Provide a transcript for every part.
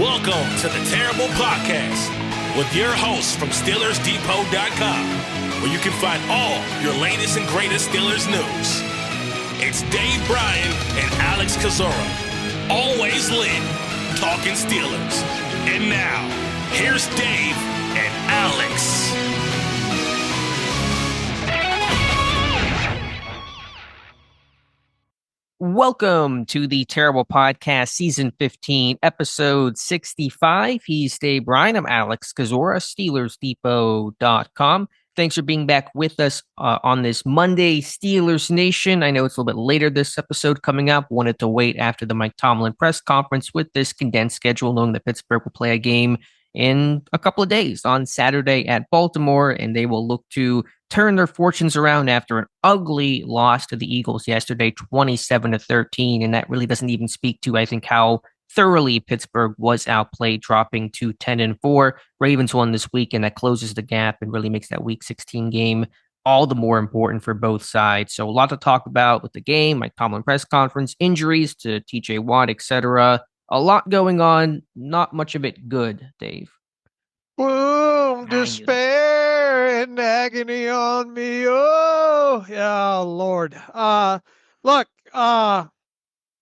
Welcome to the Terrible Podcast with your hosts from SteelersDepot.com, where you can find all your latest and greatest Steelers news. It's Dave Bryan and Alex Kozora, always lit, talking Steelers. And now, here's Dave and Alex. Welcome to the Terrible Podcast, Season 15, Episode 65. He's Dave Bryan. I'm Alex Kozora, SteelersDepot.com. Thanks for being back with us on this Monday, Steelers Nation. I know it's a little bit later this episode coming up. Wanted to wait after the Mike Tomlin press conference with this condensed schedule, knowing that Pittsburgh will play a game in a couple of days on Saturday at Baltimore, and they will look to turn their fortunes around after an ugly loss to the Eagles yesterday, 27-13. And that really doesn't even speak to, I think, how thoroughly Pittsburgh was outplayed, dropping to 10-4. Ravens won this week, and that closes the gap and really makes that Week 16 game all the more important for both sides. So a lot to talk about with the game, Mike Tomlin press conference, injuries to T.J. Watt, etc. A lot going on, not much of it good, Dave. Boom, despair and agony on me. Oh, yeah, Lord. Look,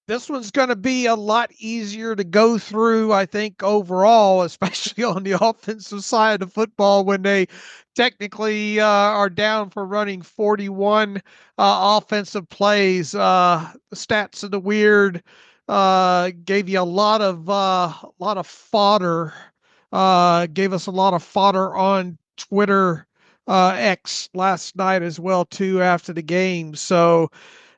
this one's going to be a lot easier to go through, I think, overall, especially on the offensive side of football when they technically are down for running 41 offensive plays. The stats of the weird gave you a lot of fodder. Gave us a lot of fodder on Twitter X last night as well too after the game. So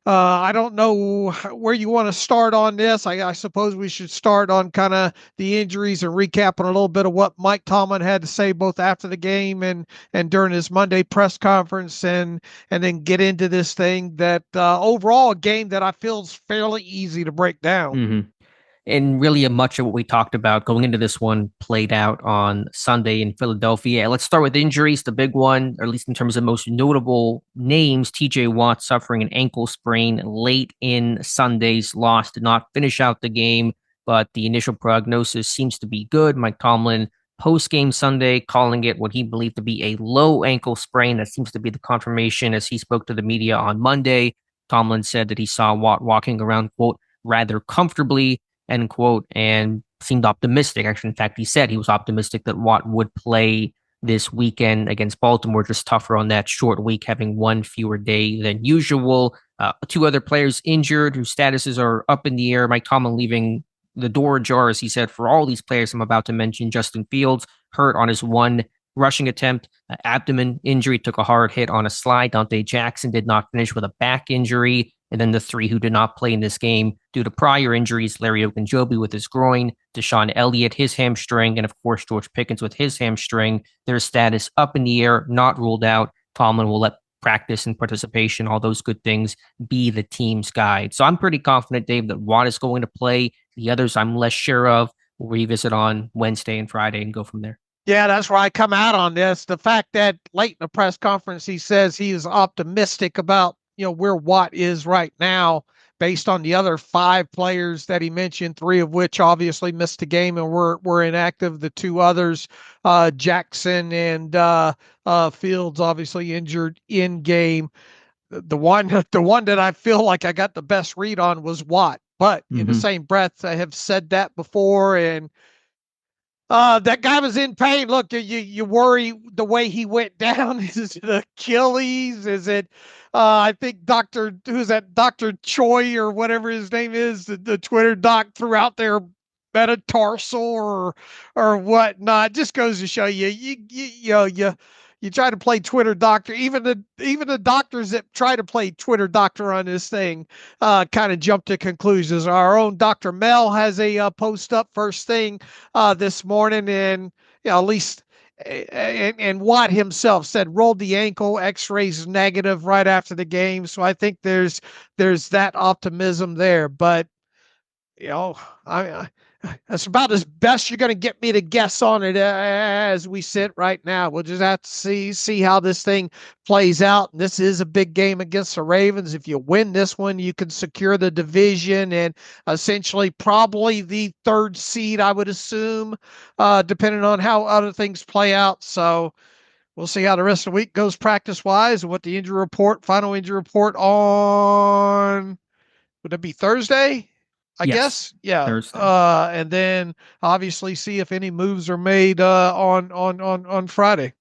I don't know where you want to start on this. I suppose we should start on kind of the injuries and recapping a little bit of what Mike Tomlin had to say both after the game and during his Monday press conference, and then get into this thing that overall a game that I feel is fairly easy to break down. Mm-hmm. And really much of what we talked about going into this one played out on Sunday in Philadelphia. Let's start with injuries. The big one, or at least in terms of most notable names, T.J. Watt suffering an ankle sprain late in Sunday's loss, did not finish out the game, but the initial prognosis seems to be good. Mike Tomlin post-game Sunday calling it what he believed to be a low ankle sprain. That seems to be the confirmation as he spoke to the media on Monday. Tomlin said that he saw Watt walking around, quote, rather comfortably, end quote, and seemed optimistic. Actually, in fact, he said he was optimistic that Watt would play this weekend against Baltimore, just tougher on that short week, having one fewer day than usual. Two other players injured whose statuses are up in the air. Mike Tomlin leaving the door ajar, as he said, for all these players I'm about to mention. Justin Fields hurt on his one rushing attempt, abdomen injury, took a hard hit on a slide. Dante Jackson did not finish with a back injury. And then the three who did not play in this game due to prior injuries, Larry Ogunjobi with his groin, Deshaun Elliott, his hamstring, and of course, George Pickens with his hamstring. Their status up in the air, not ruled out. Tomlin will let practice and participation, all those good things, be the team's guide. So I'm pretty confident, Dave, that Watt is going to play. The others I'm less sure of. We'll revisit on Wednesday and Friday and go from there. Yeah, that's where I come out on this. The fact that late in the press conference, he says he is optimistic about where Watt is right now based on the other five players that he mentioned, three of which obviously missed the game and were inactive. The two others, Jackson and Fields, obviously injured in game. The one that I feel like I got the best read on was Watt, but in the same breath, I have said that before, and that guy was in pain. Look, you worry the way he went down. Is it Achilles? Is it, I think Dr. Choi or whatever his name is, the Twitter doc threw out there metatarsal or whatnot. Just goes to show you try to play Twitter doctor. Even the doctors that try to play Twitter doctor on this thing kind of jump to conclusions. Our own Dr. Mel has a post up first thing this morning, and at least and Watt himself said rolled the ankle, X-rays negative right after the game. So I think there's that optimism there. But I that's about as best you're going to get me to guess on it as we sit right now. We'll just have to see how this thing plays out. And this is a big game against the Ravens. If you win this one, you can secure the division and essentially probably the third seed, I would assume, depending on how other things play out. So we'll see how the rest of the week goes practice-wise and what the final injury report on, would it be Thursday? I Yes, guess, yeah. Thursday. And then obviously see if any moves are made on Friday.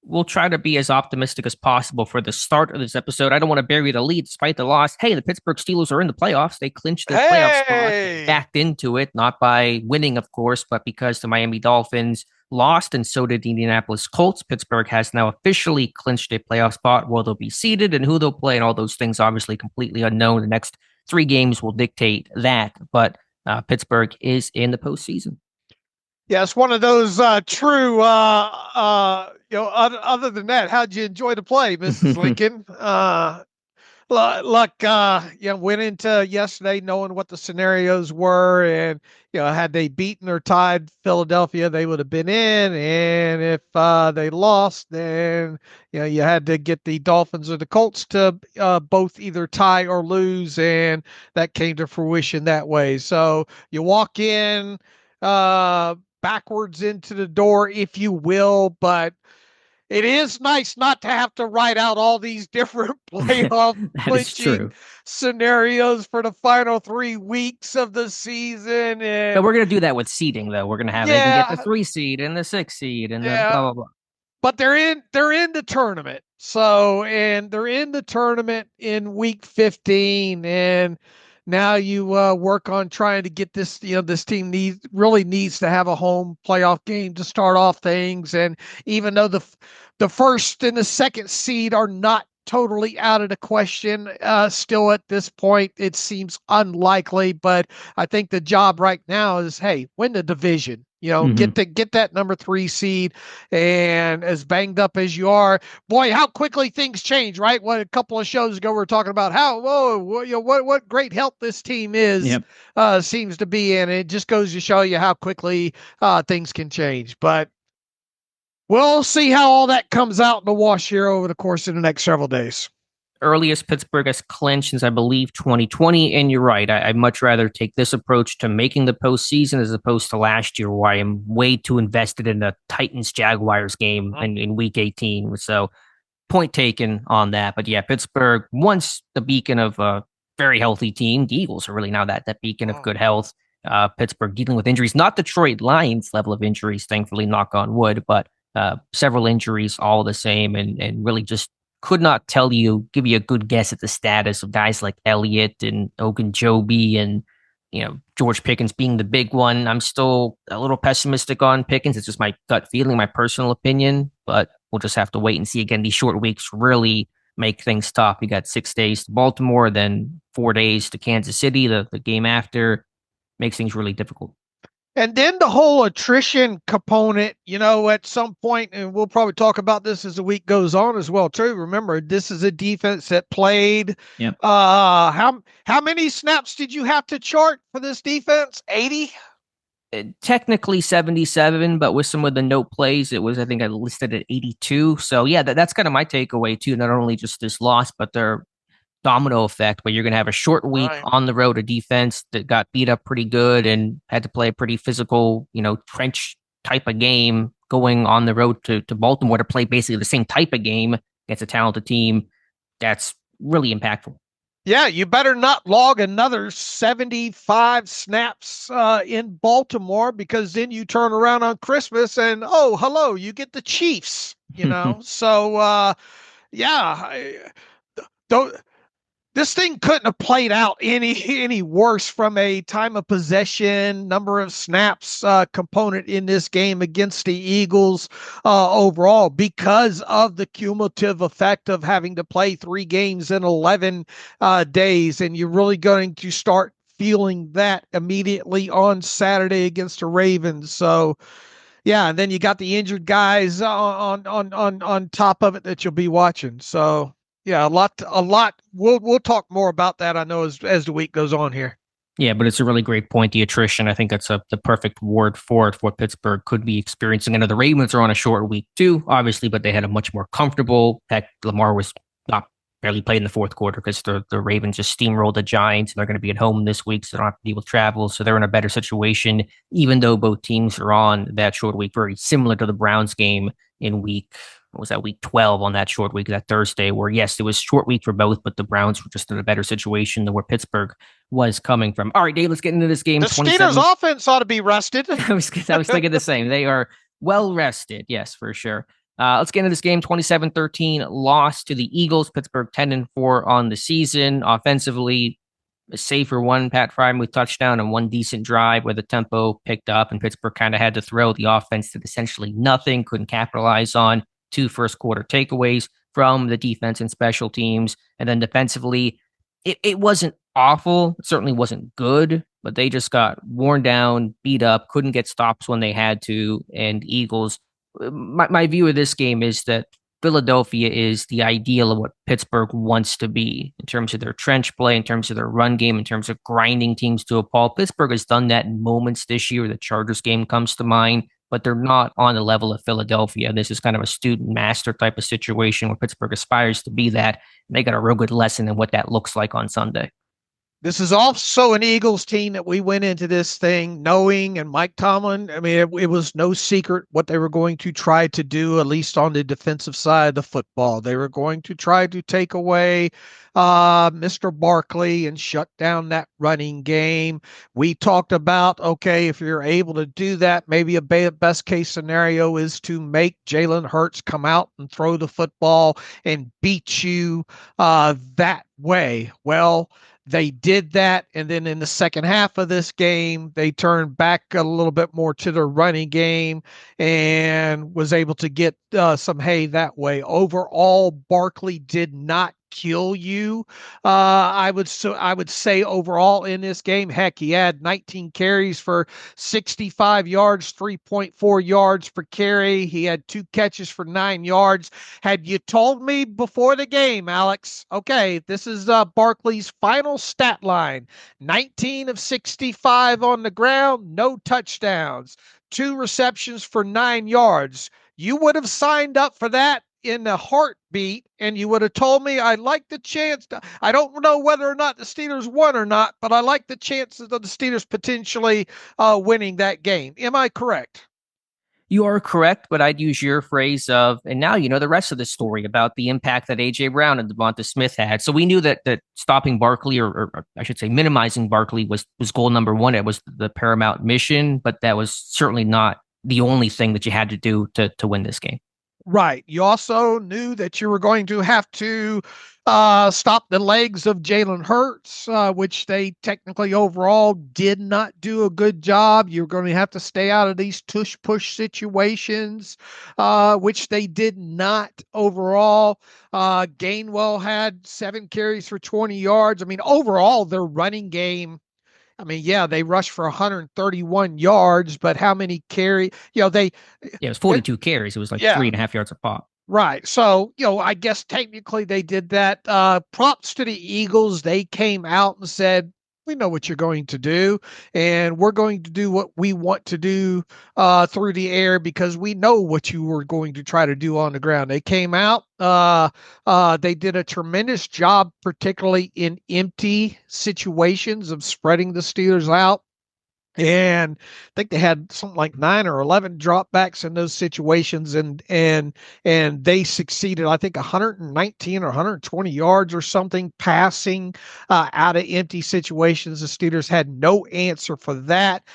We'll try to be as optimistic as possible for the start of this episode. I don't want to bury the lead despite the loss. Hey, the Pittsburgh Steelers are in the playoffs. They clinched their playoff spot. They backed into it, not by winning, of course, but because the Miami Dolphins lost, and so did the Indianapolis Colts. Pittsburgh has now officially clinched a playoff spot. Where they'll be seated and who they'll play and all those things obviously completely unknown. The next 3 games will dictate that, but Pittsburgh is in the postseason. Yeah, it's one of those true. Other than that, how'd you enjoy the play, Mrs. Lincoln? Look, went into yesterday knowing what the scenarios were, and had they beaten or tied Philadelphia, they would have been in, and if they lost, then you had to get the Dolphins or the Colts to both either tie or lose, and that came to fruition that way. So you walk in backwards into the door, if you will, but it is nice not to have to write out all these different playoff clinching scenarios for the final 3 weeks of the season. And but we're going to do that with seeding, though. We're going to have they can get the 3 seed and the 6 seed and the blah, blah, blah. But they're in the tournament. So, and they're in the tournament in week 15, and now you work on trying to get this, this team really needs to have a home playoff game to start off things. And even though the first and the second seed are not totally out of the question, still at this point, it seems unlikely. But I think the job right now is, hey, win the division. Get that number 3 seed, and as banged up as you are, boy, how quickly things change, right? What a couple of shows ago we were talking about how what great health this team seems to be in. It just goes to show you how quickly things can change. But we'll see how all that comes out in the wash here over the course of the next several days. Earliest Pittsburgh has clinched since, I believe, 2020. And you're right. I'd much rather take this approach to making the postseason as opposed to last year, where I am way too invested in the Titans-Jaguars game in week 18. So point taken on that. But yeah, Pittsburgh, once the beacon of a very healthy team. The Eagles are really now that beacon of good health. Pittsburgh dealing with injuries, not Detroit Lions level of injuries, thankfully, knock on wood, but several injuries all the same, and really just could not give you a good guess at the status of guys like Elliott and Ogunjobi and, George Pickens being the big one. I'm still a little pessimistic on Pickens. It's just my gut feeling, my personal opinion, but we'll just have to wait and see. Again, these short weeks really make things tough. You got 6 days to Baltimore, then 4 days to Kansas City, the game after. Makes things really difficult. And then the whole attrition component, at some point, and we'll probably talk about this as the week goes on as well, too. Remember, this is a defense that played. Yep. How many snaps did you have to chart for this defense? 80? Technically 77, but with some of the note plays, it was, I think I listed at 82. So yeah, that's kind of my takeaway too. Not only just this loss, but their domino effect, where you're going to have a short week on the road, a defense that got beat up pretty good and had to play a pretty physical, trench type of game, going on the road to Baltimore to play basically the same type of game against a talented team. That's really impactful. Yeah, you better not log another 75 snaps in Baltimore, because then you turn around on Christmas and, oh, hello, you get the Chiefs, So, this thing couldn't have played out any worse from a time of possession, number of snaps component in this game against the Eagles overall, because of the cumulative effect of having to play 3 games in 11 days. And you're really going to start feeling that immediately on Saturday against the Ravens. So, yeah, and then you got the injured guys on top of it that you'll be watching. So, yeah, a lot. We'll talk more about that, I know, as the week goes on here. Yeah, but it's a really great point. The attrition, I think that's the perfect word for it, for what Pittsburgh could be experiencing. I know the Ravens are on a short week too, obviously, but they had a much more comfortable. Heck, Lamar was not barely played in the fourth quarter because the Ravens just steamrolled the Giants, and they're going to be at home this week, so they don't have to deal with travel. So they're in a better situation, even though both teams are on that short week, very similar to the Browns game in what was that, week 12 on that short week, that Thursday, where yes, it was short week for both, but the Browns were just in a better situation than where Pittsburgh was coming from. All right, Dave, let's get into this game. The Steelers offense ought to be rested. I was thinking the same. They are well rested. Yes, for sure. Let's get into this game. 27-13 loss to the Eagles. Pittsburgh 10-4 on the season. Offensively, save for one Pat Freiermuth touchdown and one decent drive where the tempo picked up and Pittsburgh kind of had to throw. The offense did essentially nothing, couldn't capitalize on two first quarter takeaways from the defense and special teams. And then defensively, it wasn't awful. It certainly wasn't good, but they just got worn down, beat up, couldn't get stops when they had to. And Eagles, my view of this game is that Philadelphia is the ideal of what Pittsburgh wants to be in terms of their trench play, in terms of their run game, in terms of grinding teams to a pulp. Pittsburgh has done that in moments this year. The Chargers game comes to mind, but they're not on the level of Philadelphia. This is kind of a student master type of situation where Pittsburgh aspires to be that. And they got a real good lesson in what that looks like on Sunday. This is also an Eagles team that we went into this thing knowing, and Mike Tomlin, I mean, it was no secret what they were going to try to do, at least on the defensive side of the football. They were going to try to take away Mr. Barkley and shut down that running game. We talked about, okay, if you're able to do that, maybe a best case scenario is to make Jalen Hurts come out and throw the football and beat you that way. Well, they did that, and then in the second half of this game, they turned back a little bit more to their running game and was able to get some hay that way. Overall, Barkley did not kill you. I would say overall in this game, heck, he had 19 carries for 65 yards, 3.4 yards per carry. He had 2 catches for 9 yards. Had you told me before the game, Alex, okay, this is Barkley's final stat line: 19 of 65 on the ground, no touchdowns, 2 receptions for 9 yards. You would have signed up for that in a heartbeat, and you would have told me, I like the chance. I don't know whether or not the Steelers won or not, but I like the chances of the Steelers potentially winning that game. Am I correct? You are correct, but I'd use your phrase of, and now you know the rest of the story about the impact that A.J. Brown and Devonta Smith had. So we knew that stopping Barkley, or I should say minimizing Barkley, was goal number one. It was the paramount mission, but that was certainly not the only thing that you had to do to win this game. Right. You also knew that you were going to have to stop the legs of Jalen Hurts, which they technically overall did not do a good job. You're going to have to stay out of these tush-push situations, which they did not overall. Gainwell had 7 carries for 20 yards. I mean, overall, their running game, I mean, yeah, they rushed for 131 yards, but how many carry? It was 42 carries. It was like 3.5 yards a pop. Right. So, I guess technically they did that. Props to the Eagles. They came out and said, we know what you're going to do, and we're going to do what we want to do through the air because we know what you were going to try to do on the ground. They came out. They did a tremendous job, particularly in empty situations, of spreading the Steelers out. And I think they had something like 9 or 11 dropbacks in those situations, and they succeeded. I think 119 or 120 yards or something passing out of empty situations. The Steelers had no answer for that.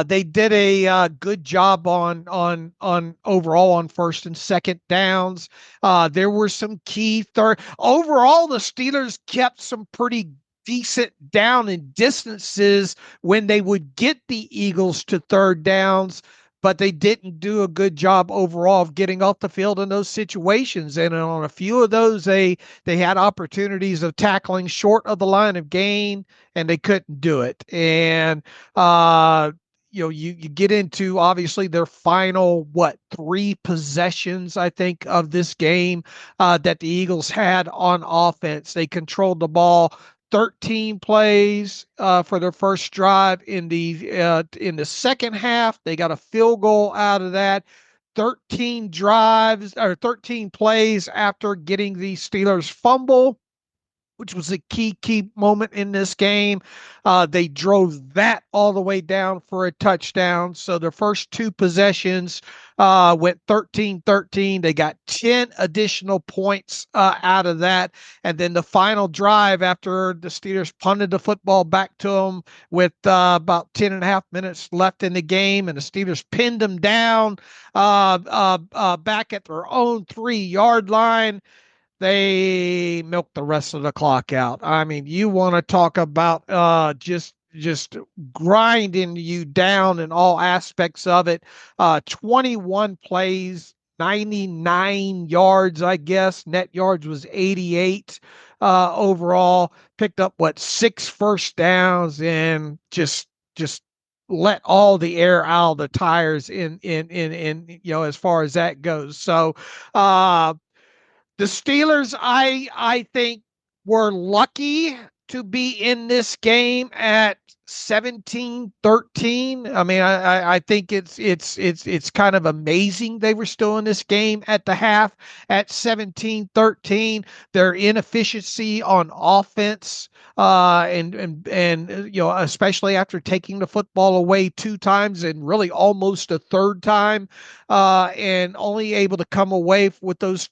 They did a good job on overall on first and second downs. There were some key third. Overall, the Steelers kept some pretty decent down and distances when they would get the Eagles to third downs, but they didn't do a good job overall of getting off the field in those situations. And on a few of those, they had opportunities of tackling short of the line of gain, and they couldn't do it. And you get into obviously their final 3 possessions, I think, of this game that the Eagles had on offense. They controlled the ball 13 plays for their first drive in the second half. They got a field goal out of that. 13 drives or 13 plays after getting the Steelers fumble, which was a key moment in this game. They drove that all the way down for a touchdown. So the first two possessions went 13-13. They got 10 additional points out of that. And then the final drive, after the Steelers punted the football back to them with about 10 and a half minutes left in the game, and the Steelers pinned them down back at their own 3-yard line, they milked the rest of the clock out. I mean, you want to talk about just grinding you down in all aspects of it. 21 plays, 99 yards, I guess. Net yards was 88 overall. Picked up 6 first downs, and just let all the air out of the tires in as far as that goes. So the Steelers, I think, were lucky to be in this game at 17-13. I mean, I think it's kind of amazing they were still in this game at the half at 17-13. Their inefficiency on offense, and especially after taking the football away 2 times and really almost a third time, and only able to come away with those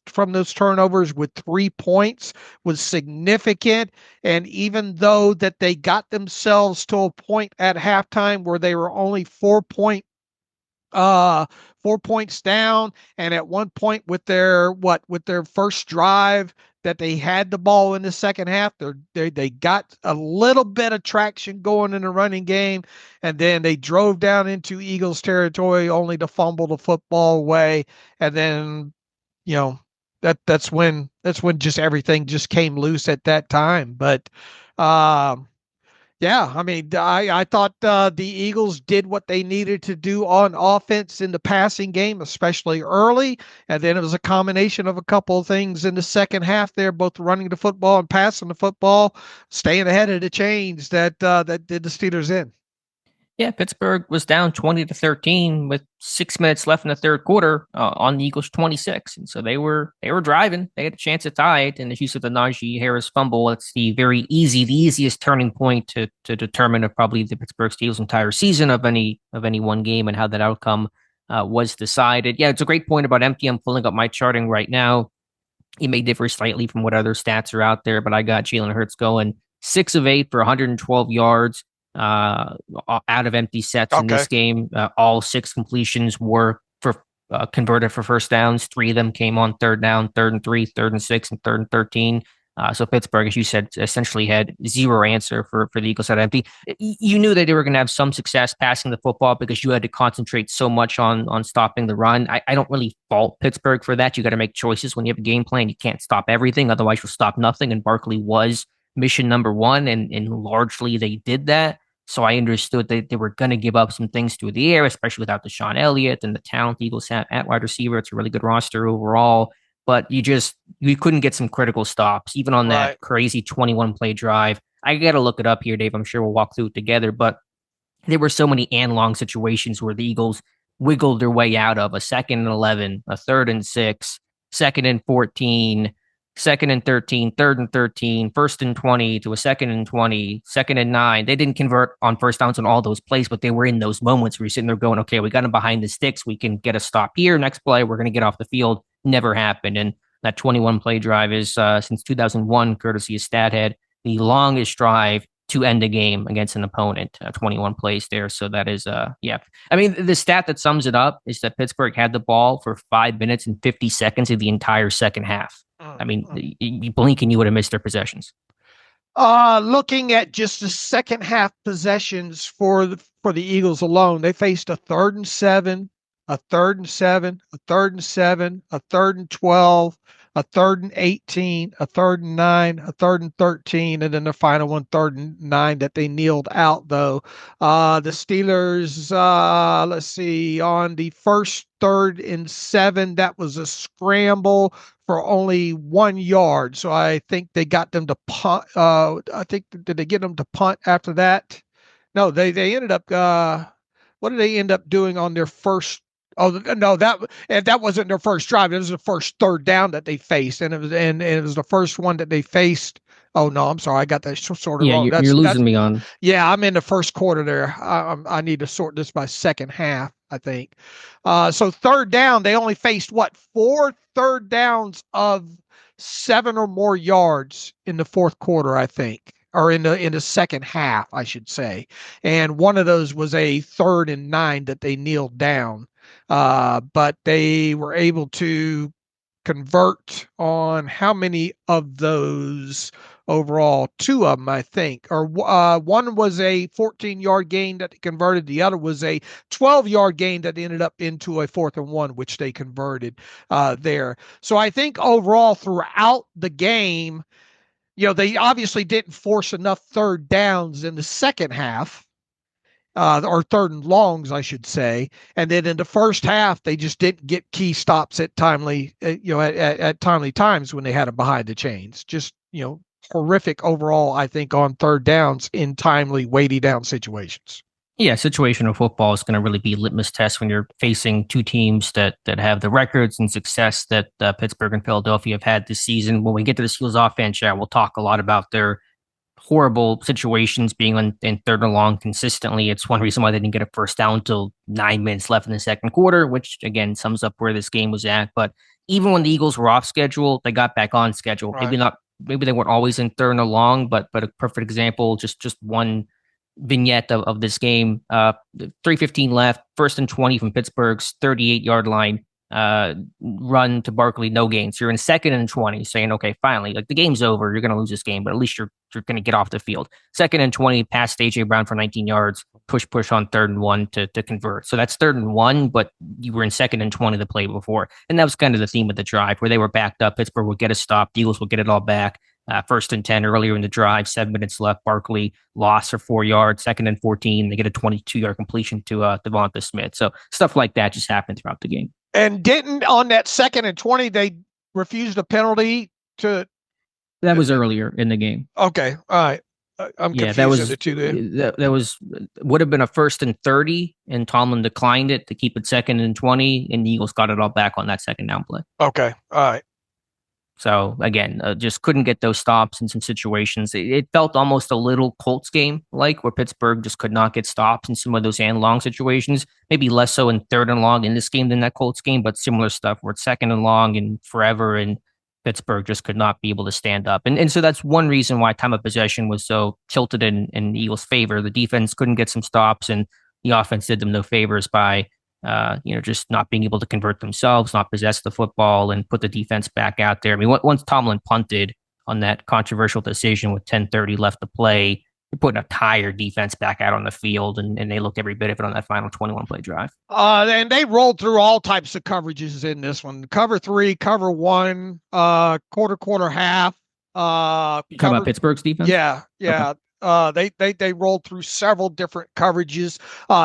turnovers with 3 points was significant. And even though that they got themselves to a point at halftime where they were only 4 points down, and at one point with their first drive that they had the ball in the second half, they got a little bit of traction going in the running game, and then they drove down into Eagles territory only to fumble the football away. And then that's when just everything just came loose at that time. But yeah, I mean, I thought the Eagles did what they needed to do on offense in the passing game, especially early. And then it was a combination of a couple of things in the second half there, both running the football and passing the football, staying ahead of the chains that did the Steelers in. Yeah, Pittsburgh was down 20-13 with 6 minutes left in the third quarter on the Eagles 26, and so they were driving. They had a chance to tie it, and as you said, the Najee Harris fumble, it's the easiest turning point to determine if probably the Pittsburgh Steelers' entire season of any one game and how that outcome was decided. Yeah, it's a great point about empty. I'm pulling up my charting right now. It may differ slightly from what other stats are out there, but I got Jalen Hurts going 6 of 8 for 112 yards. Out of empty sets in this game. All 6 completions were converted for first downs. 3 of them came on third down, 3rd and 3, 3rd and 6, and 3rd and 13. So Pittsburgh, as you said, essentially had zero answer for the Eagles at empty. You knew that they were going to have some success passing the football because you had to concentrate so much on stopping the run. I don't really fault Pittsburgh for that. You got to make choices when you have a game plan. You can't stop everything, otherwise you'll stop nothing. And Barkley was mission number 1, and largely they did that. So I understood that they were going to give up some things through the air, especially without Deshaun Elliott and the talent the Eagles have at wide receiver. It's a really good roster overall, but you couldn't get some critical stops, even on that crazy 21-play drive. I got to look it up here, Dave. I'm sure we'll walk through it together, but there were so many and long situations where the Eagles wiggled their way out of a 2nd and 11, a 3rd and 6, 2nd and 14, 2nd and 13, 3rd and 13, 1st and 20 to a 2nd and 20, 2nd and 9. They didn't convert on first downs on all those plays, but they were in those moments where you're sitting there going, okay, we got them behind the sticks. We can get a stop here. Next play, we're going to get off the field. Never happened. And that 21-play drive is, since 2001, courtesy of StatHead, the longest drive to end a game against an opponent. 21 plays there. So that is, yeah. I mean, the stat that sums it up is that Pittsburgh had the ball for 5 minutes and 50 seconds of the entire second half. I mean, you blink and you would have missed their possessions. Looking at just the second half possessions for the Eagles alone, they faced a 3rd and 7, a 3rd and 7, a 3rd and 7, a 3rd and 12, a 3rd and 18, a 3rd and 9, a 3rd and 13, and then the final one, 3rd and 9 that they kneeled out, though. The Steelers, let's see, on the first 3rd and 7, that was a scramble for only 1 yard. So I think they got them to punt. Did they get them to punt after that? No, they ended up, what did they end up doing on their first? Oh no, that wasn't their first drive. It was the first 3rd down that they faced, and it was the first one that they faced. Oh no, I'm sorry, I got that sort of Yeah, wrong. you're losing me on. Yeah, I'm in the first quarter there. I need to sort this by second half, I think. So 3rd down, they only faced what, 4 3rd downs of 7 or more yards in the fourth quarter, I think, or in the second half, I should say. And one of those was a 3rd and 9 that they kneeled down. But they were able to convert on how many of those overall? 2 of them, I think, or one was a 14-yard gain that they converted. The other was a 12-yard gain that ended up into a 4th and 1, which they converted there. So I think overall throughout the game, they obviously didn't force enough 3rd downs in the second half. Or 3rd and longs, I should say. And then in the first half, they just didn't get key stops at timely, at timely times when they had them behind the chains. Just, horrific overall, I think, on 3rd downs in timely, weighty down situations. Yeah, situational football is going to really be a litmus test when you're facing 2 teams that have the records and success that Pittsburgh and Philadelphia have had this season. When we get to the Steelers offense, we'll talk a lot about their horrible situations being in 3rd and long consistently. It's one reason why they didn't get a first down until 9 minutes left in the second quarter, which again sums up where this game was at. But even when the Eagles were off schedule, they got back on schedule. Right. Maybe they weren't always in 3rd and long, but a perfect example, just one vignette of this game. 3:15 left, 1st and 20 from Pittsburgh's 38-yard line. Run to Barkley, no gain. So you're in 2nd and 20, saying, okay, finally, like the game's over. You're going to lose this game, but at least you're going to get off the field. 2nd and 20, pass A.J. Brown for 19 yards, push on 3rd and 1 to convert. So that's 3rd and 1, but you were in 2nd and 20 the play before. And that was kind of the theme of the drive where they were backed up. Pittsburgh would get a stop. The Eagles would get it all back. 1st and 10 earlier in the drive, 7 minutes left. Barkley lost for 4 yards. 2nd and 14, they get a 22-yard completion to Devonta Smith. So stuff like that just happened throughout the game. And didn't on that 2nd and 20, they refused a penalty to. That was earlier in the game. Okay. All right. I'm confused. That was would have been a 1st and 30, and Tomlin declined it to keep it 2nd and 20, and the Eagles got it all back on that 2nd down play. Okay. All right. So again, just couldn't get those stops in some situations. It felt almost a little Colts game like where Pittsburgh just could not get stops in some of those and long situations. Maybe less so in 3rd and long in this game than that Colts game, but similar stuff where it's 2nd and long and forever, and Pittsburgh just could not be able to stand up. And so that's one reason why time of possession was so tilted in the Eagles' favor. The defense couldn't get some stops, and the offense did them no favors by just not being able to convert themselves, not possess the football, and put the defense back out there. I mean, once Tomlin punted on that controversial decision with 10:30 left to play, you're putting a tired defense back out on the field, and they looked every bit of it on that final 21-play drive. And they rolled through all types of coverages in this one. Cover 3, cover 1, quarter, half. You talking about Pittsburgh's defense? Yeah. Okay. They rolled through several different coverages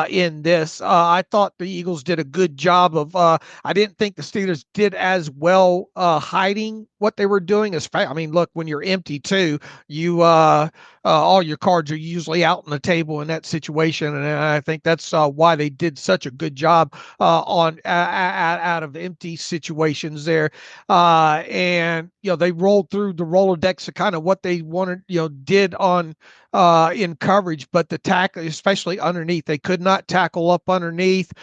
in this. I thought the Eagles did a good job of. I didn't think the Steelers did as well hiding what they were doing. I mean, look, when you're empty too, you all your cards are usually out on the table in that situation, and I think that's why they did such a good job on out of empty situations there. And they rolled through the Rolodex of kind of what they wanted, did on. In coverage, but the tackle, especially underneath, they could not tackle up underneath,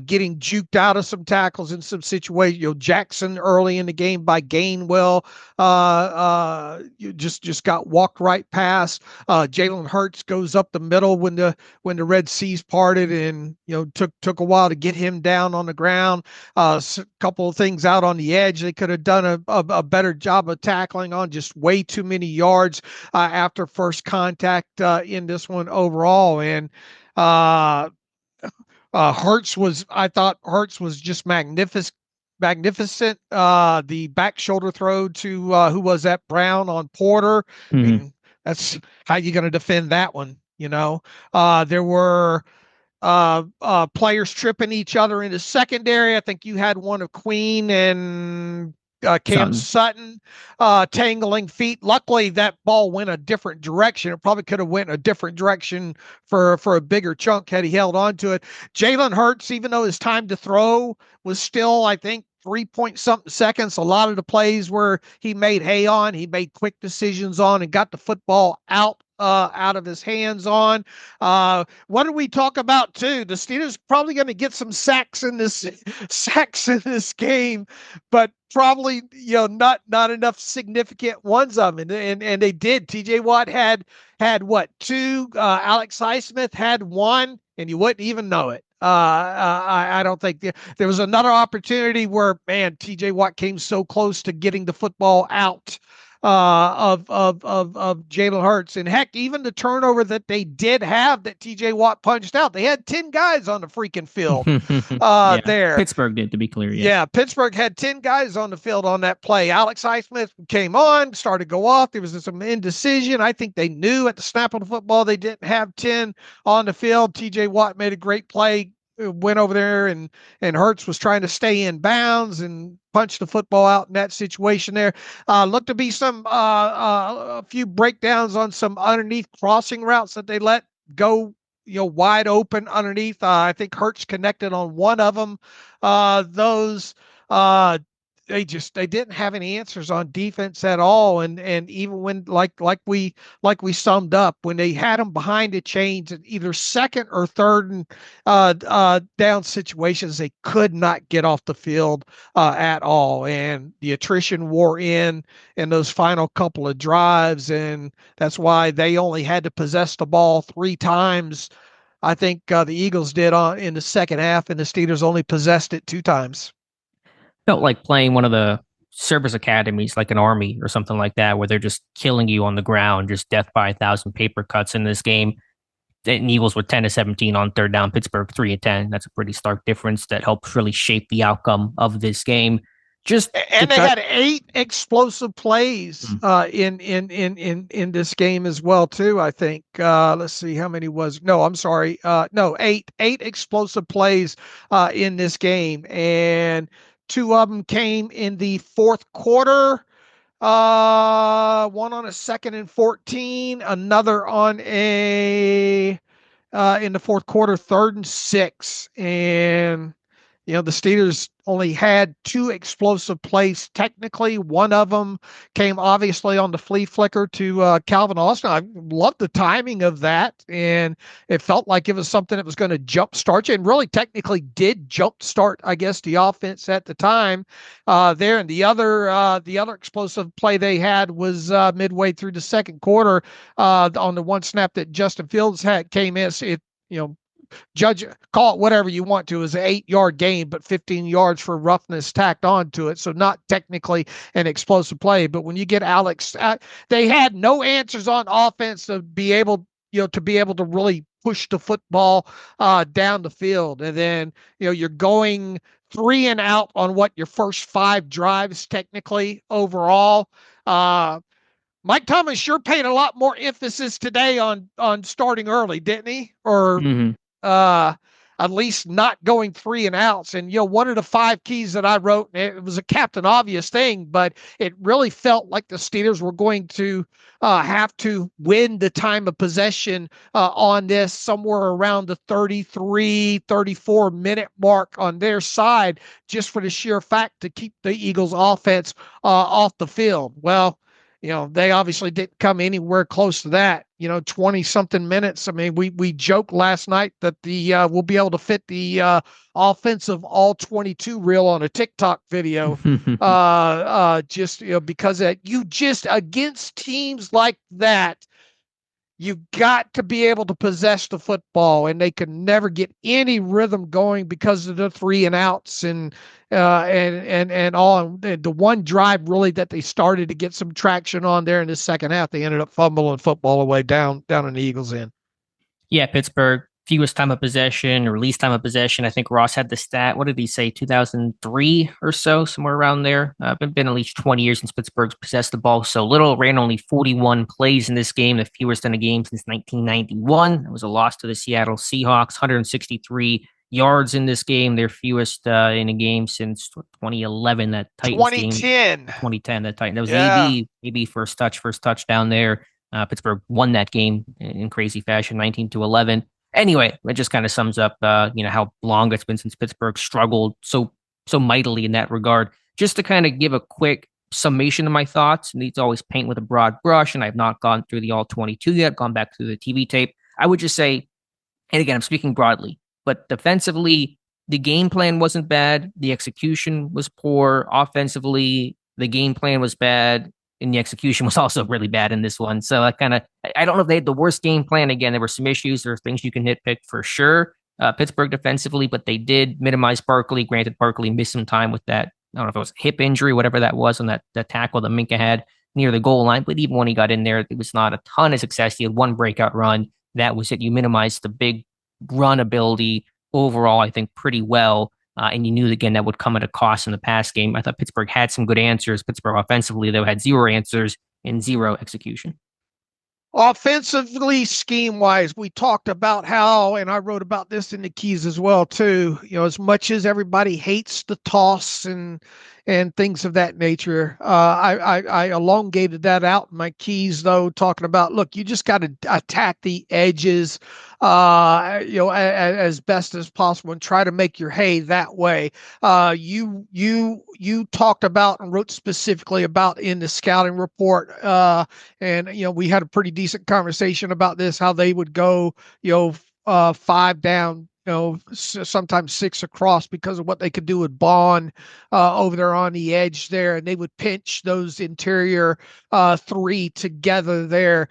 getting juked out of some tackles in some situations. Jackson early in the game by Gainwell, just got walked right past. Jalen Hurts goes up the middle when the Red Seas parted, and took a while to get him down on the ground. A couple of things out on the edge they could have done a better job of tackling on. Just way too many yards after first contact in this one overall. And I thought Hurts was just magnificent magnificent. The back shoulder throw to who was that? Brown on Porter. I mean, that's how you going to defend that one. There were players tripping each other in the secondary. I think you had one of Queen and Cam Sutton tangling feet. Luckily, that ball went a different direction. It probably could have went a different direction for a bigger chunk had he held on to it. Jalen Hurts, even though his time to throw was still, I think, 3-point-something seconds, a lot of the plays where he made hay on, he made quick decisions on and got the football out of his hands on. What did we talk about too? The Steelers probably going to get some sacks in this game, but probably not enough significant ones of them. And they did. T.J. Watt had what, 2? Alex Highsmith had 1, and you wouldn't even know it. I don't think there was another opportunity where, man, T.J. Watt came so close to getting the football out of Jalen Hurts. And heck, even the turnover that they did have that TJ Watt punched out, they had 10 guys on the freaking field there. Pittsburgh did, to be clear. Yes. Yeah, Pittsburgh had 10 guys on the field on that play. Alex Highsmith came on, started to go off. There was some indecision. I think they knew at the snap of the football they didn't have 10 on the field. TJ Watt made a great play, went over there, and Hurts was trying to stay in bounds and punch the football out in that situation there. Looked to be some a few breakdowns on some underneath crossing routes that they let go, wide open underneath. I think Hurts connected on one of them. They didn't have any answers on defense at all. And even when like we summed up, when they had them behind the chains in either second or third down situations, they could not get off the field at all. And the attrition wore in those final couple of drives, and that's why they only had to possess the ball 3 times. I think the Eagles did in the second half, and the Steelers only possessed it 2 times. Felt like playing one of the service academies, like an army or something like that, where they're just killing you on the ground, just death by 1,000 paper cuts in this game. The Eagles were 10-17 on third down, Pittsburgh 3-10. That's a pretty stark difference that helps really shape the outcome of this game. They had 8 explosive plays in this game as well too. I think let's see how many was. No, I'm sorry. No, 8 explosive plays in this game, and 2 of them came in the fourth quarter. One on a 2nd and 14, another on in the fourth quarter, 3rd and 6. And the Steelers only had 2 explosive plays. Technically, one of them came obviously on the flea flicker to Calvin Austin. I loved the timing of that, and it felt like it was something that was going to jumpstart you, and really technically did jumpstart, I guess, the offense at the time there. And the other explosive play they had was midway through the second quarter on the one snap that Justin Fields came in. Call it whatever you want to. It was an 8-yard gain, but 15 yards for roughness tacked onto it. So not technically an explosive play. But when you get Alex, they had no answers on offense to be able to really push the football down the field. And then, you're going 3 and out on your first 5 drives technically overall. Mike Tomlin sure paid a lot more emphasis today on starting early, didn't he? Or at least not going 3 and outs. And, one of the 5 keys that I wrote, it was a Captain Obvious thing, but it really felt like the Steelers were going to have to win the time of possession on this somewhere around the 33, 34 minute mark on their side, just for the sheer fact to keep the Eagles offense off the field. Well, they obviously didn't come anywhere close to that. 20 something minutes. I mean, we joked last night that we'll be able to fit the offensive all 22 reel on a TikTok video. Just because you just against teams like that, you got to be able to possess the football, and they could never get any rhythm going because of the 3 and outs and all. The one drive really that they started to get some traction on there in the second half, they ended up fumbling football away down in the Eagles' end. Yeah, Pittsburgh fewest time of possession or least time of possession. I think Ross had the stat. What did he say? 2003 or so, somewhere around there. Been at least 20 years since Pittsburgh's possessed the ball so little. Ran only 41 plays in this game, the fewest in a game since 1991. It was a loss to the Seattle Seahawks. 163 yards in this game, their fewest in a game since 2011. That Titans 2010. game. 2010. That was AB first touchdown there. Pittsburgh won that game in crazy fashion, 19-11. Anyway, it just kind of sums up, how long it's been since Pittsburgh struggled so mightily in that regard. Just to kind of give a quick summation of my thoughts, and these always paint with a broad brush, and I've not gone through the all 22 yet, gone back through the TV tape. I would just say, and again, I'm speaking broadly, but defensively, the game plan wasn't bad. The execution was poor. Offensively, the game plan was bad. And the execution was also really bad in this one. So I don't know if they had the worst game plan. Again, there were some issues. There are things you can nitpick for sure. Pittsburgh defensively, but they did minimize Barkley. Granted, Barkley missed some time with that. I don't know if it was a hip injury, whatever that was on that tackle that Minka had near the goal line. But even when he got in there, it was not a ton of success. He had one breakout run. That was it. You minimized the big run ability overall, I think, pretty well. And you knew, again, that would come at a cost in the pass game. I thought Pittsburgh had some good answers. Pittsburgh offensively, though, had zero answers and zero execution. Offensively, scheme-wise, we talked about how, and I wrote about this in the keys as well, too, as much as everybody hates the toss and things of that nature, I elongated that out in my keys, though, talking about, look, you just got to attack the edges, as best as possible and try to make your hay that way. You talked about and wrote specifically about in the scouting report, and we had a pretty decent conversation about this, how they would go, 5 down, sometimes 6 across because of what they could do with Bond over there on the edge there, and they would pinch those interior 3 together there.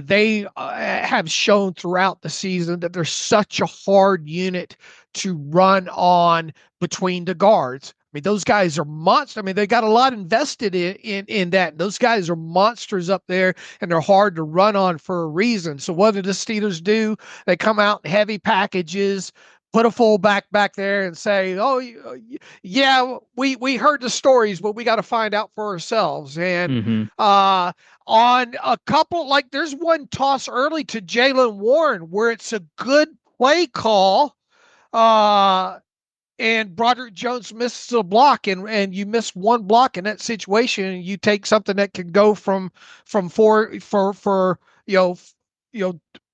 They have shown throughout the season that they're such a hard unit to run on between the guards. I mean, those guys are monsters. I mean, they got a lot invested in that. Those guys are monsters up there, and they're hard to run on for a reason. So what do the Steelers do? They come out in heavy packages, put a fullback back there and say, oh, yeah, we heard the stories, but we got to find out for ourselves. And on a couple, like there's one toss early to Jaylen Warren where it's a good play call, and Broderick Jones misses a block, and you miss one block in that situation, and you take something that could go from 4 for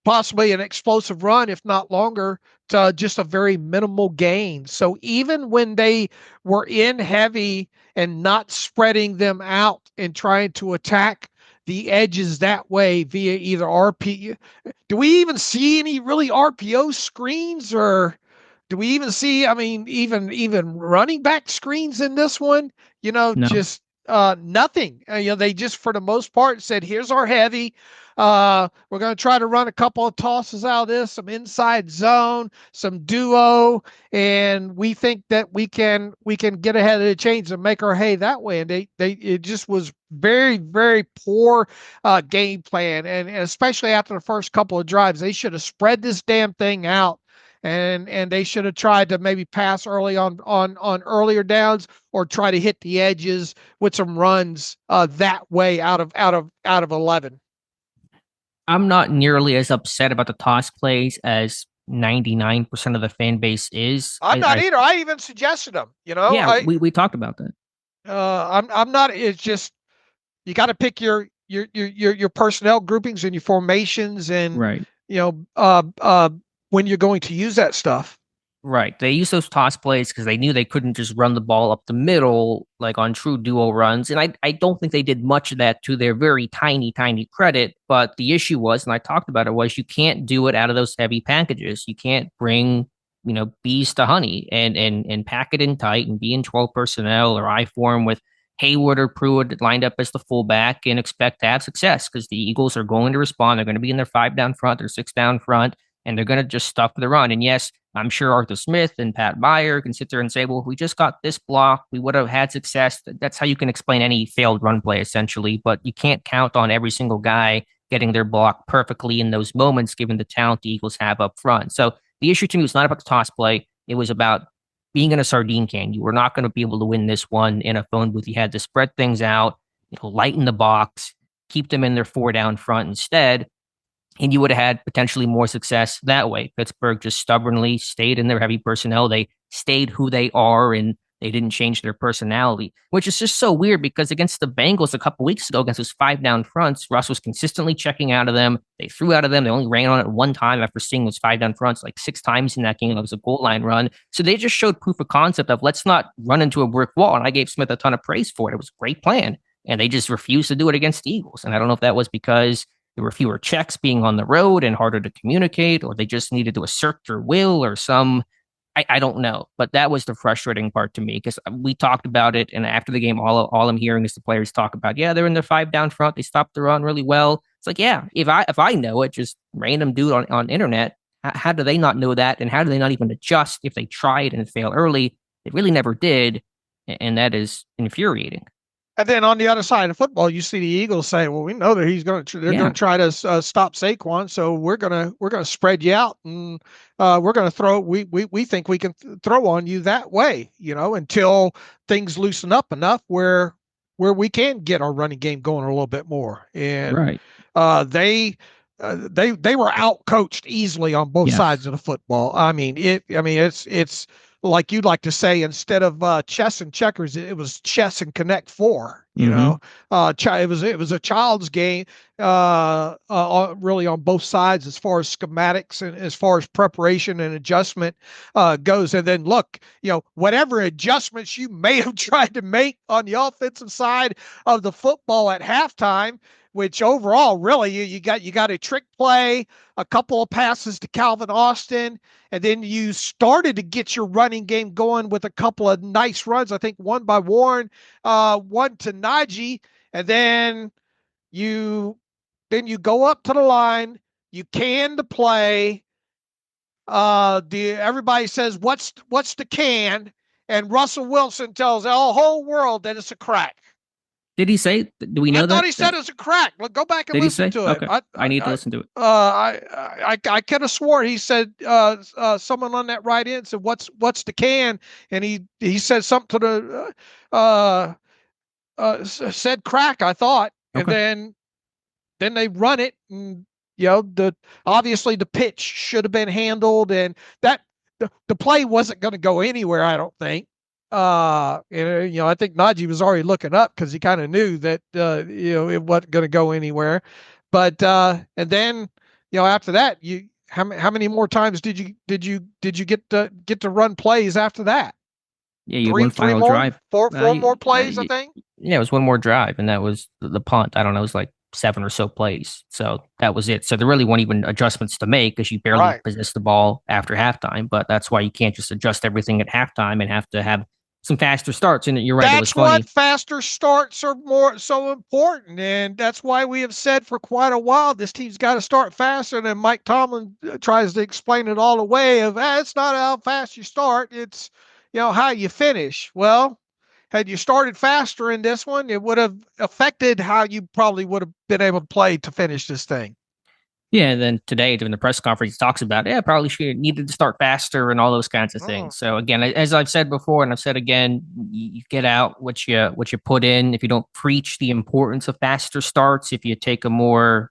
possibly an explosive run, if not longer, to just a very minimal gain. So even when they were in heavy and not spreading them out and trying to attack the edges that way via either RP, do we even see any really RPO screens, or do we even see, even running back screens in this one? No. Just nothing. They just, for the most part, said, here's our heavy. We're going to try to run a couple of tosses out of this, some inside zone, some duo, and we think that we can get ahead of the chains and make our hay that way. And it just was very, very poor game plan, and especially after the first couple of drives, they should have spread this damn thing out. And they should have tried to maybe pass early on earlier downs, or try to hit the edges with some runs that way out of 11. I'm not nearly as upset about the toss plays as 99% of the fan base is. I'm not either. I even suggested them. Yeah, we talked about that. I'm not. It's just you got to pick your personnel groupings and your formations, and right. When you're going to use that stuff. Right. They use those toss plays because they knew they couldn't just run the ball up the middle, like on true duo runs. And I don't think they did much of that, to their very tiny, tiny credit. But the issue was, and I talked about it, was you can't do it out of those heavy packages. You can't bring, bees to honey and pack it in tight and be in 12 personnel or I form with Hayward or Pruitt lined up as the fullback and expect to have success, because the Eagles are going to respond. They're going to be in their 5 down front, their 6 down front, and they're going to just stuff the run. And yes, I'm sure Arthur Smith and Pat Meyer can sit there and say, well, if we just got this block, we would have had success. That's how you can explain any failed run play, essentially. But you can't count on every single guy getting their block perfectly in those moments, given the talent the Eagles have up front. So the issue to me was not about the toss play. It was about being in a sardine can. You were not going to be able to win this one in a phone booth. You had to spread things out, lighten the box, keep them in their 4 down front instead. And you would have had potentially more success that way. Pittsburgh just stubbornly stayed in their heavy personnel. They stayed who they are, and they didn't change their personality, which is just so weird because against the Bengals a couple weeks ago, against those 5 down fronts, Russ was consistently checking out of them. They threw out of them. They only ran on it one time after seeing those 5 down fronts like 6 times in that game. It was a goal line run. So they just showed proof of concept of let's not run into a brick wall. And I gave Smith a ton of praise for it. It was a great plan. And they just refused to do it against the Eagles. And I don't know if that was because there were fewer checks being on the road and harder to communicate, or they just needed to assert their will or I don't know. But that was the frustrating part to me because we talked about it. And after the game, all I'm hearing is the players talk about, yeah, they're in their 5 down front. They stopped the run really well. It's like, yeah, if I know it, just random dude on internet, how do they not know that? And how do they not even adjust if they tried and fail early? They really never did. And that is infuriating. And then on the other side of football, you see the Eagles say, "Well, we know that they're going to try to stop Saquon, so we're going to spread you out, and we're going to throw. We think we can throw on you that way, until things loosen up enough where we can get our running game going a little bit more." And right. They were out coached easily on both sides of the football. I mean, it's like you'd like to say, instead of chess and checkers, it was chess and Connect Four. It was a child's game, really on both sides as far as schematics and as far as preparation and adjustment goes. And then look, whatever adjustments you may have tried to make on the offensive side of the football at halftime, which overall, really, you got a trick play, a couple of passes to Calvin Austin, and then you started to get your running game going with a couple of nice runs. I think one by Warren, one to Najee, and then you go up to the line, you can the play. Everybody says, "What's the can?" And Russell Wilson tells the whole world that it's a crack. Did he say? Do we know that? I thought he said it was a crack. Look, go back and listen to it. Okay. I need to listen to it. I could have swore he said someone on that right end said, "What's the can?" And he said something to the said crack, I thought, okay. And then they run it, and obviously the pitch should have been handled, and that the play wasn't going to go anywhere, I don't think. I think Najee was already looking up because he kind of knew that it wasn't going to go anywhere. But and then after that, how many more times did you get to run plays after that? Yeah, you had one final drive. Four more plays, I think. Yeah, it was one more drive, and that was the punt. I don't know, it was like 7 or so plays. So that was it. So there really weren't even adjustments to make because you barely possessed the ball after halftime. But that's why you can't just adjust everything at halftime and have to have some faster starts. And you're right. That's what faster starts are so important. And that's why we have said for quite a while, this team's got to start faster. And then Mike Tomlin tries to explain it all away of, it's not how fast you start. It's, how you finish. Well, had you started faster in this one, it would have affected how you probably would have been able to play to finish this thing. Yeah, and then today during the press conference, he talks about, probably should needed to start faster and all those kinds of things. So again, as I've said before, and I've said again, you get out what you put in. If you don't preach the importance of faster starts, if you take a more,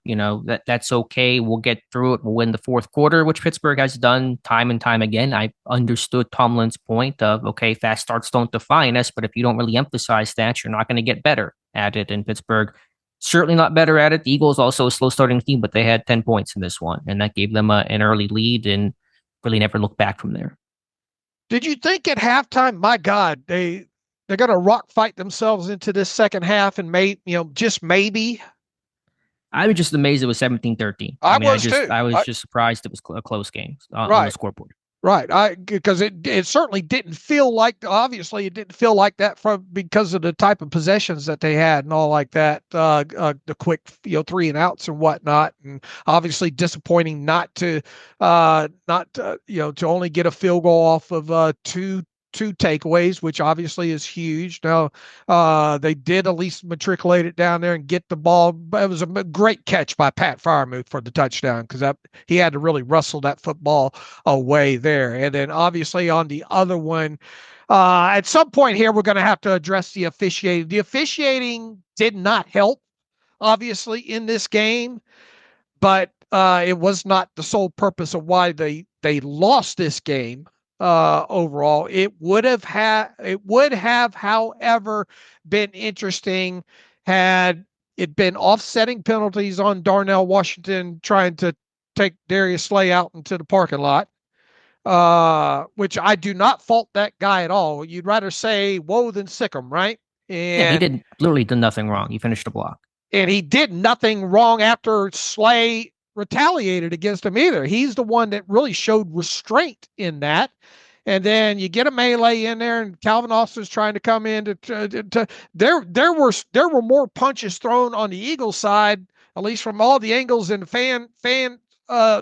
that's okay. We'll get through it. We'll win the fourth quarter, which Pittsburgh has done time and time again. I understood Tomlin's point of, okay, fast starts don't define us, but if you don't really emphasize that, you're not going to get better at it. In Pittsburgh, certainly not better at it. The Eagles also a slow starting team, but they had 10 points in this one, and that gave them an early lead and really never looked back from there. Did you think at halftime, my God, they're going to rock fight themselves into this second half and just maybe? I was just amazed it was 17-13. I was too. I was just surprised it was a close game on the scoreboard. Right. Because it certainly didn't feel like, obviously it didn't feel like that because of the type of possessions that they had and all like that, the quick, 3 and outs and whatnot. And obviously disappointing not to only get a field goal off of 2 two takeaways, which obviously is huge. Now, they did at least matriculate it down there and get the ball. It was a great catch by Pat Freiermuth for the touchdown, because he had to really wrestle that football away there. And then obviously on the other one, at some point here, we're going to have to address the officiating. The officiating did not help, obviously, in this game, but it was not the sole purpose of why they lost this game. Overall, it would have, however, been interesting had it been offsetting penalties on Darnell Washington trying to take Darius Slay out into the parking lot, which I do not fault that guy at all. You'd rather say whoa than sick him, right? And he literally did nothing wrong. He finished the block. And he did nothing wrong after Slay retaliated against him either. He's the one that really showed restraint in that. And then you get a melee in there, and Calvin Austin's trying to come in there were more punches thrown on the Eagles side, at least from all the angles and fan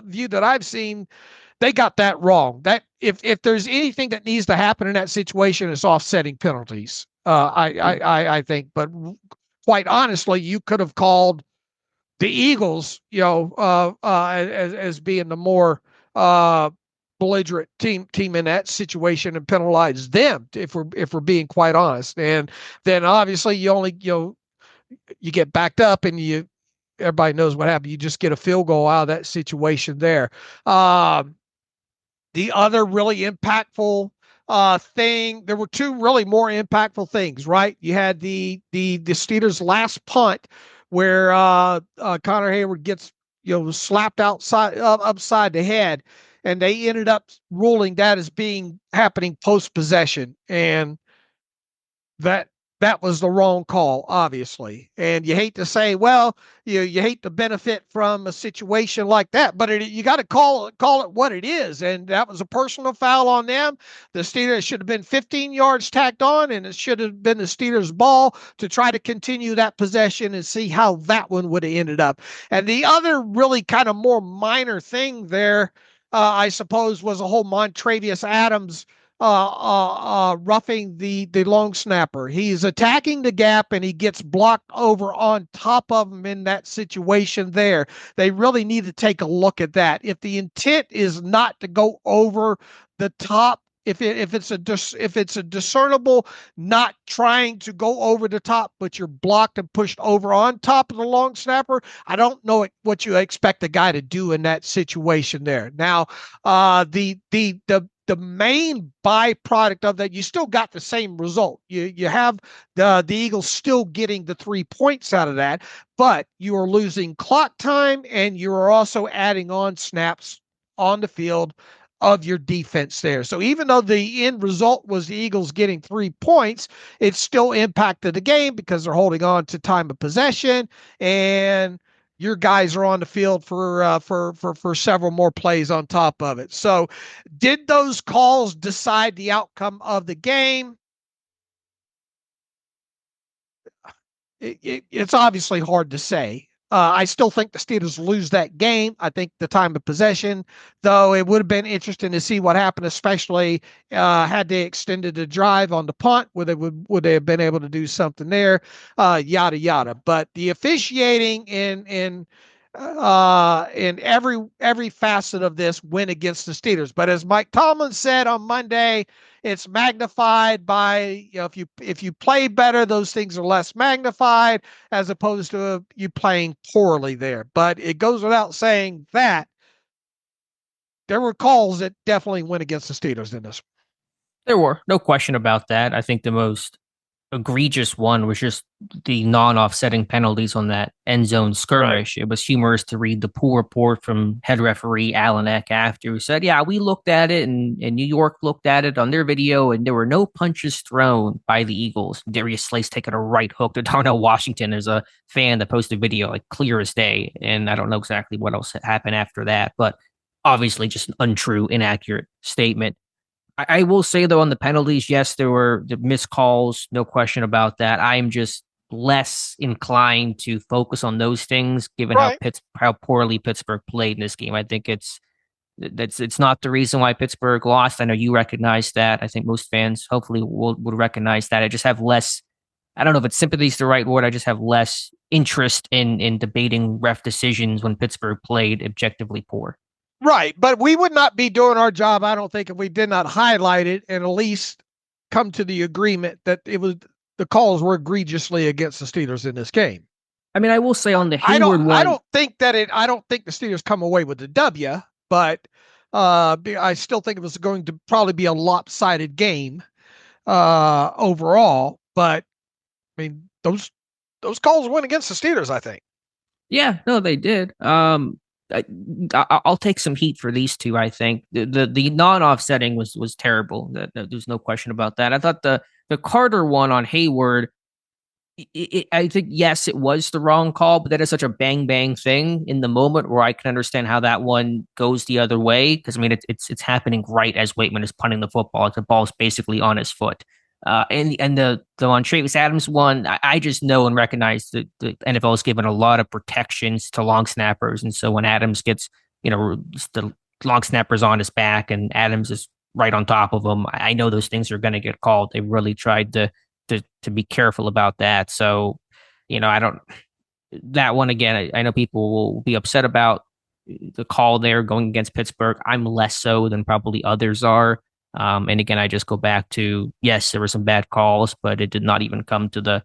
view that I've seen. They got that wrong. That if there's anything that needs to happen in that situation, it's offsetting penalties. I think, but quite honestly, you could have called the Eagles, as being the more belligerent team in that situation and penalize them, if we're being quite honest. And then obviously you only you get backed up, and everybody knows what happened. You just get a field goal out of that situation there. The other really impactful thing, there were two really more impactful things, right? You had the Steelers' last punt where Connor Hayward gets slapped upside the head, and they ended up ruling that as happening post possession, and that was the wrong call, obviously. And you hate to say, well, you hate to benefit from a situation like that, but you got to call it what it is. And that was a personal foul on them. The Steelers should have been 15 yards tacked on, and it should have been the Steelers' ball to try to continue that possession and see how that one would have ended up. And the other really kind of more minor thing there, I suppose, was a whole Montravius Adams roughing the long snapper. He's attacking the gap, and he gets blocked over on top of him in that situation there. They really need to take a look at that. If the intent is not to go over the top, if it's a discernible not trying to go over the top, but you're blocked and pushed over on top of the long snapper, I don't know what you expect a guy to do in that situation there. Now, the main byproduct of that, you still got the same result. You have the Eagles still getting the 3 points out of that, but you are losing clock time, and you are also adding on snaps on the field of your defense there. So even though the end result was the Eagles getting 3 points, it still impacted the game because they're holding on to time of possession, and your guys are on the field for several more plays on top of it. So did those calls decide the outcome of the game? It's obviously hard to say. I still think the Steelers lose that game. I think the time of possession, though, it would have been interesting to see what happened, especially had they extended the drive on the punt, would they have been able to do something there, yada yada. But the officiating in every facet of this went against the Steelers. But as Mike Tomlin said on Monday, it's magnified by, if you play better, those things are less magnified, as opposed to you playing poorly there. But it goes without saying that there were calls that definitely went against the Steelers in this. There were, no question about that. I think the most egregious one was just the non-offsetting penalties on that end zone skirmish. Right. It was humorous to read the pool report from head referee Alan Eck after, who said, yeah, we looked at it, and New York looked at it on their video, and there were no punches thrown by the Eagles. Darius Slay's taking a right hook to Darnell Washington. As a fan that posted video, like clear as day, and I don't know exactly what else happened after that, but obviously just an untrue, inaccurate statement. I will say, though, on the penalties, yes, there were the missed calls, no question about that. I am just less inclined to focus on those things, given how poorly Pittsburgh played in this game. I think it's It's not the reason why Pittsburgh lost. I know you recognize that. I think most fans hopefully would recognize that. I just have less. I don't know if it's sympathy is the right word. I just have less interest in debating ref decisions when Pittsburgh played objectively poor. Right, but we would not be doing our job, I don't think, if we did not highlight it and at least come to the agreement that the calls were egregiously against the Steelers in this game. I mean, I will say on the Hayward one, I don't think the Steelers come away with the W, but I still think it was going to probably be a lopsided game overall. But I mean, those calls went against the Steelers, I think. Yeah, no, they did. I'll take some heat for these two. I think the non-offsetting was terrible. There's no question about that. I thought the Carter one on Hayward, I think yes, it was the wrong call, but that is such a bang bang thing in the moment where I can understand how that one goes the other way. Because I mean, it's happening right as Waitman is punting the football. The ball's basically on his foot. And the on Travis Adams one, I just know and recognize that the NFL has given a lot of protections to long snappers, and so when Adams gets, the long snappers on his back and Adams is right on top of him, I know those things are going to get called. They really tried to be careful about that. So, I don't. That one again, I know people will be upset about the call there going against Pittsburgh. I'm less so than probably others are. And again, I just go back to, yes, there were some bad calls, but it did not even come to the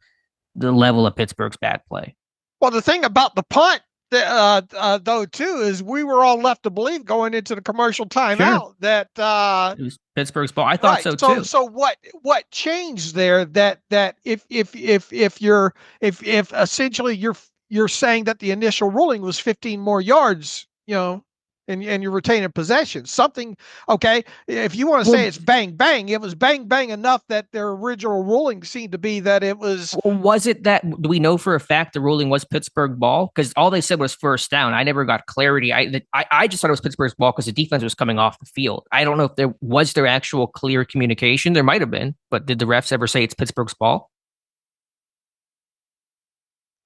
level of Pittsburgh's bad play. Well, the thing about the punt, though, too, is we were all left to believe going into the commercial timeout that it was Pittsburgh's ball. I thought so too. So what changed there? That if essentially you're saying that the initial ruling was 15 more yards, and you're retaining possession. Something, okay, if you want to say it's bang, bang, it was bang, bang enough that their original ruling seemed to be that it was... Was it that, do we know for a fact the ruling was Pittsburgh ball? Because all they said was first down. I never got clarity. I just thought it was Pittsburgh's ball because the defense was coming off the field. I don't know if there was actual clear communication. There might have been, but did the refs ever say it's Pittsburgh's ball?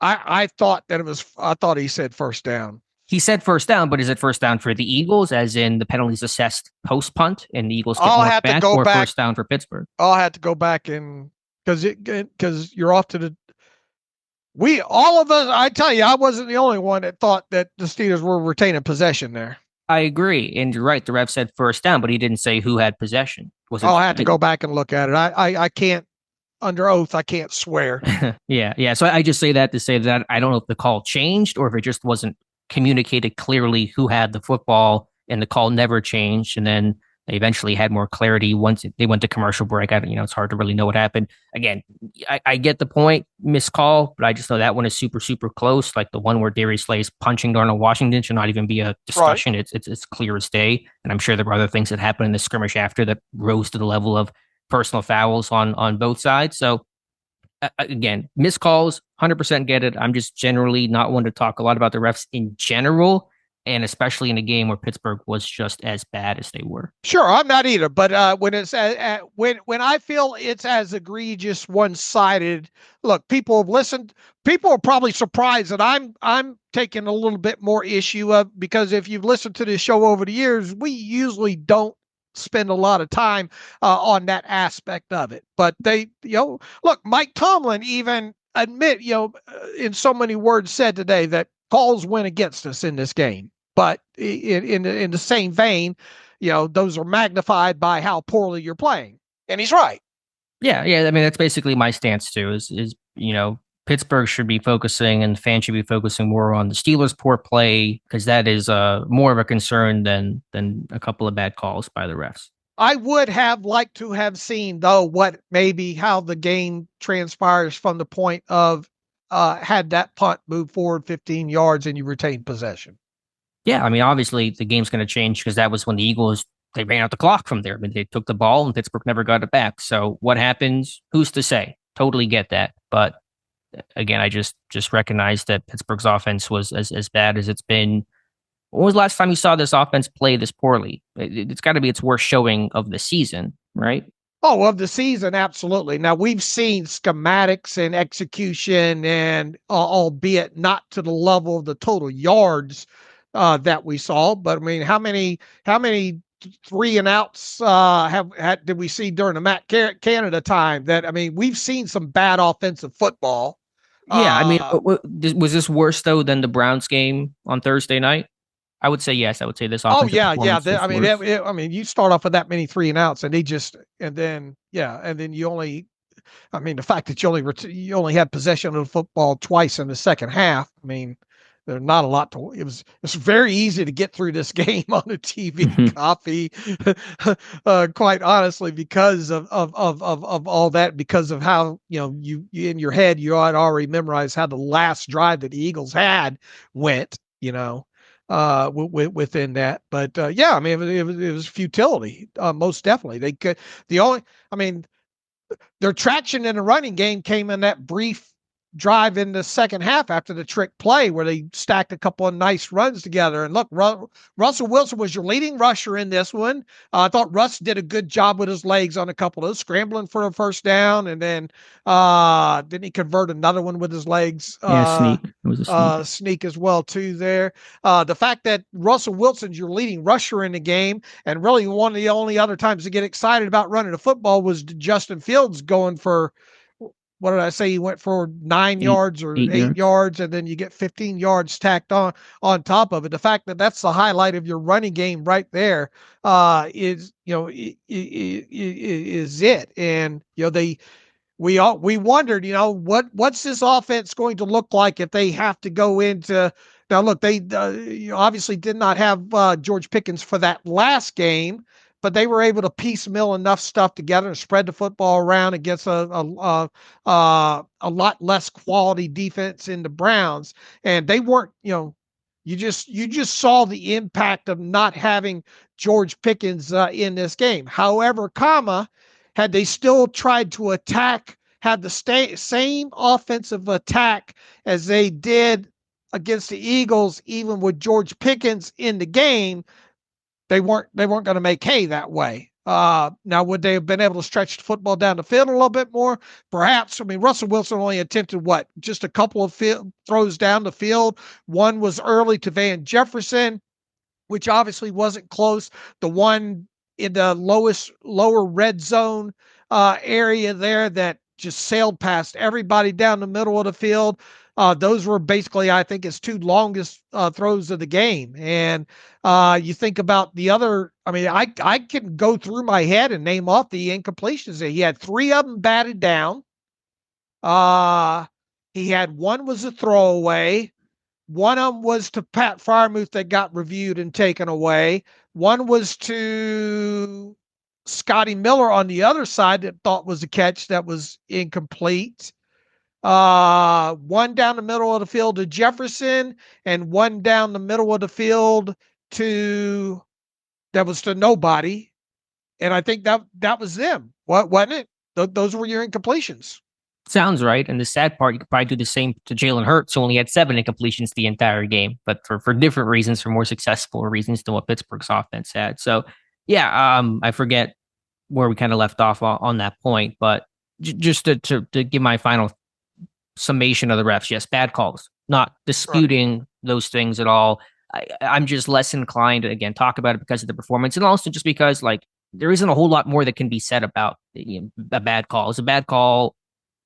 I thought he said first down. He said first down, but is it first down for the Eagles, as in the penalties assessed post punt, and the Eagles get back, or first down for Pittsburgh? I'll have to go back and because you're off to all of us. I tell you, I wasn't the only one that thought that the Steelers were retaining possession there. I agree, and you're right. The ref said first down, but he didn't say who had possession. I'll have to go back and look at it. I can't. Under oath, I can't swear. Yeah. So I just say that to say that I don't know if the call changed or if it just wasn't communicated clearly who had the football, and the call never changed. And then they eventually had more clarity once they went to commercial break. It's hard to really know what happened. Again, I get the point, missed call, but I just know that one is super, super close. Like the one where Darius Slay's punching Darnell Washington should not even be a discussion. Right. It's clear as day. And I'm sure there were other things that happened in the skirmish after that rose to the level of personal fouls on both sides. So again, missed calls, 100% get it. I'm just generally not one to talk a lot about the refs in general, and especially in a game where Pittsburgh was just as bad as they were. Sure, I'm not either. But when it's when I feel it's as egregious, one-sided, look, people have listened. People are probably surprised that I'm taking a little bit more issue of, because if you've listened to this show over the years, we usually don't spend a lot of time on that aspect of it. But they, look, Mike Tomlin even admit, in so many words said today that calls went against us in this game. But in the same vein, those are magnified by how poorly you're playing. And he's right. Yeah. I mean, that's basically my stance too, is Pittsburgh should be focusing and fans should be focusing more on the Steelers' poor play, because that is more of a concern than a couple of bad calls by the refs. I would have liked to have seen, though, how the game transpires from the point of had that punt move forward 15 yards and you retain possession. Yeah, I mean, obviously the game's going to change because that was when the Eagles, they ran out the clock from there. I mean, they took the ball and Pittsburgh never got it back. So what happens? Who's to say? Totally get that. But again, I just recognize that Pittsburgh's offense was as bad as it's been. When was the last time you saw this offense play this poorly? It's got to be its worst showing of the season, right? Oh, of the season, absolutely. Now, we've seen schematics and execution, and albeit not to the level of the total yards that we saw. But I mean, how many 3-and-outs did we see during the Matt Canada time? That, I mean, we've seen some bad offensive football. Yeah, I mean, was this worse though than the Browns game on Thursday night? I would say yes. I would say this Oh offensive yeah, yeah. performance was I mean, worse. I mean, you start off with that many 3-and-outs, and then you only. I mean, the fact that you only had possession of the football twice in the second half. I mean, there's not a lot to. It's very easy to get through this game on a TV copy. Quite honestly, because of all that, because of how you in your head you had already memorized how the last drive that the Eagles had went. Within that, but yeah, I mean, it was futility, most definitely. They could the only, I mean, their traction in the running game came in that brief drive in the second half after the trick play where they stacked a couple of nice runs together. And look, Russell Wilson was your leading rusher in this one. I thought Russ did a good job with his legs on a couple of those, scrambling for a first down, and then didn't he convert another one with his legs? Yeah, sneak. It was a sneak. Sneak as well too there. The fact that Russell Wilson's your leading rusher in the game, and really one of the only other times to get excited about running the football was Justin Fields going for, what did I say? He went for 9 yards or 8 yards, and then you get 15 yards tacked on top of it. The fact that that's the highlight of your running game right there is it. And we wondered, what's this offense going to look like if they have to go into. Now, look, they obviously did not have George Pickens for that last game, but they were able to piecemeal enough stuff together and spread the football around against a lot less quality defense in the Browns. And they weren't, you just saw the impact of not having George Pickens in this game. However, had they still tried to had the same offensive attack as they did against the Eagles, even with George Pickens in the game, they weren't going to make hay that way. Now, would they have been able to stretch the football down the field a little bit more? Perhaps. I mean, Russell Wilson only attempted just a couple of throws down the field. One was early to Van Jefferson, which obviously wasn't close. The one in the lower red zone area there that just sailed past everybody down the middle of the field. Those were basically, I think, his two longest throws of the game. And you think about the other, I mean, I can go through my head and name off the incompletions. He had 3 of them batted down. He had one was a throwaway. One of them was to Pat Freiermuth that got reviewed and taken away. One was to Scotty Miller on the other side that thought was a catch that was incomplete. One down the middle of the field to Jefferson, and one down the middle of the field that was to nobody. And I think that was them. Wasn't it? Those were your incompletions. Sounds right. And the sad part, you could probably do the same to Jalen Hurts, who only had 7 incompletions the entire game, but for different reasons, for more successful reasons than what Pittsburgh's offense had. So, yeah, I forget where we kind of left off on that point, but just to give my final summation of the refs, yes, bad calls, not disputing those things at all. I'm just less inclined to, again, talk about it because of the performance, and also just because, like, there isn't a whole lot more that can be said about a bad call. It's a bad call.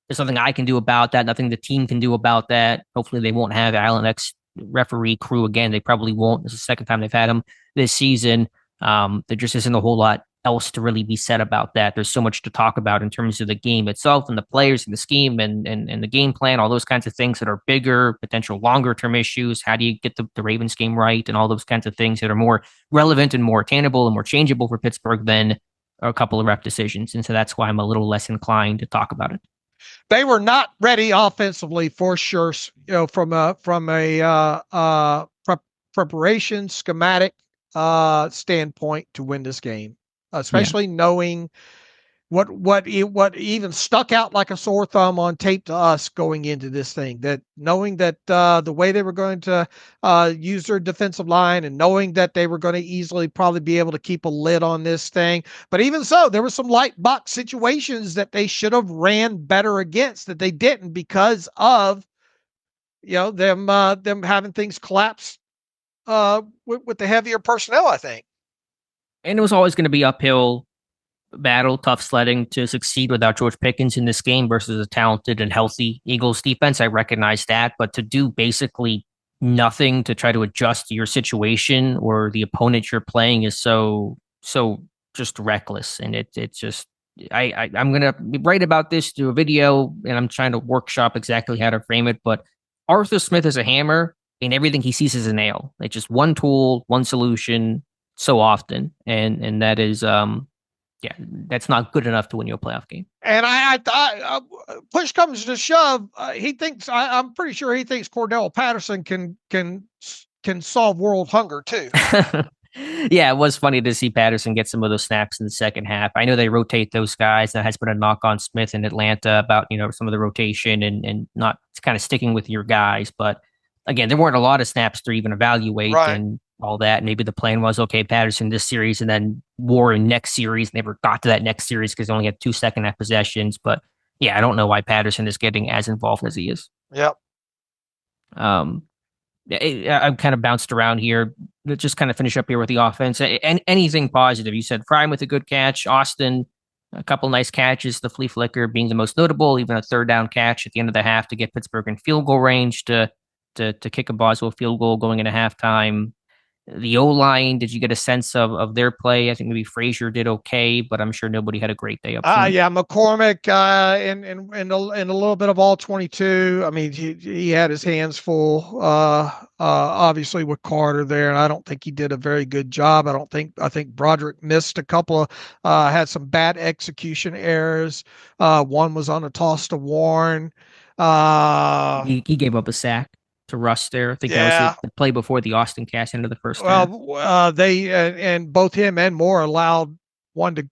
There's nothing I can do about that, nothing the team can do about that. Hopefully they won't have Allen X referee crew again. They probably won't. This is the second time they've had him this season. There just isn't a whole lot else to really be said about that. There's so much to talk about in terms of the game itself and the players and the scheme and the game plan, all those kinds of things that are bigger, potential longer term issues. How do you get the Ravens game right, and all those kinds of things that are more relevant and more attainable and more changeable for Pittsburgh than a couple of ref decisions. And so that's why I'm a little less inclined to talk about it. They were not ready offensively for sure, from a preparation schematic standpoint to win this game, especially knowing what even stuck out like a sore thumb on tape to us going into this thing, that knowing that the way they were going to use their defensive line, and knowing that they were going to easily probably be able to keep a lid on this thing. But even so, there were some light box situations that they should have ran better against that they didn't, because of them having things collapse with the heavier personnel, I think. And it was always going to be uphill battle, tough sledding to succeed without George Pickens in this game versus a talented and healthy Eagles defense. I recognize that, but to do basically nothing to try to adjust to your situation or the opponent you're playing is so just reckless. And it's just I'm gonna write about this, do a video, and I'm trying to workshop exactly how to frame it. But Arthur Smith is a hammer, and everything he sees is a nail. It's just one tool, one solution, so often, and that is yeah, that's not good enough to win you a playoff game. And push comes to shove, he thinks I'm pretty sure he thinks Cordell Patterson can solve world hunger too. Yeah, it was funny to see Patterson get some of those snaps in the second half. I know they rotate those guys. That has been a knock on Smith in Atlanta about some of the rotation and not kind of sticking with your guys. But again, there weren't a lot of snaps to even evaluate. Right. And all that. Maybe the plan was, okay, Patterson this series and then Warren next series. Never got to that next series because they only had 2 second half possessions. But yeah, I don't know why Patterson is getting as involved as he is. Yep. I've kind of bounced around here. Let's just kind of finish up here with the offense. And anything positive? You said Fryman with a good catch. Austin, a couple nice catches. The flea flicker being the most notable. Even a third down catch at the end of the half to get Pittsburgh in field goal range to kick a Boswell field goal going into halftime. The O-line, did you get a sense of their play? I think maybe Frazier did okay, but I'm sure nobody had a great day up front. Yeah, McCormick and a little bit of all 22. I mean, he had his hands full, obviously with Carter there, and I don't think he did a very good job. I think Broderick missed a couple of, had some bad execution errors. One was on a toss to Warren. He gave up a sack to Russ there. I think that was the play before the Austin cast into the first half. They and both him and Moore allowed the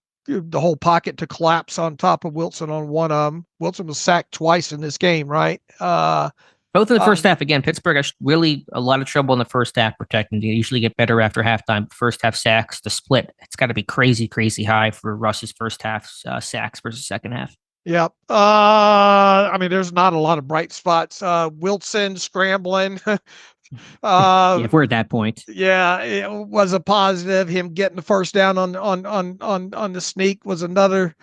whole pocket to collapse on top of Wilson on one of them. Wilson was sacked twice in this game, right? Both in the first half. Again, Pittsburgh has really a lot of trouble in the first half protecting. They usually get better after halftime. First half sacks, the split, it's got to be crazy high for Russ's first half sacks versus second half. Yep. I mean, there's not a lot of bright spots. Wilson scrambling. If we're at that point. Yeah, it was a positive. Him getting the first down on the sneak was another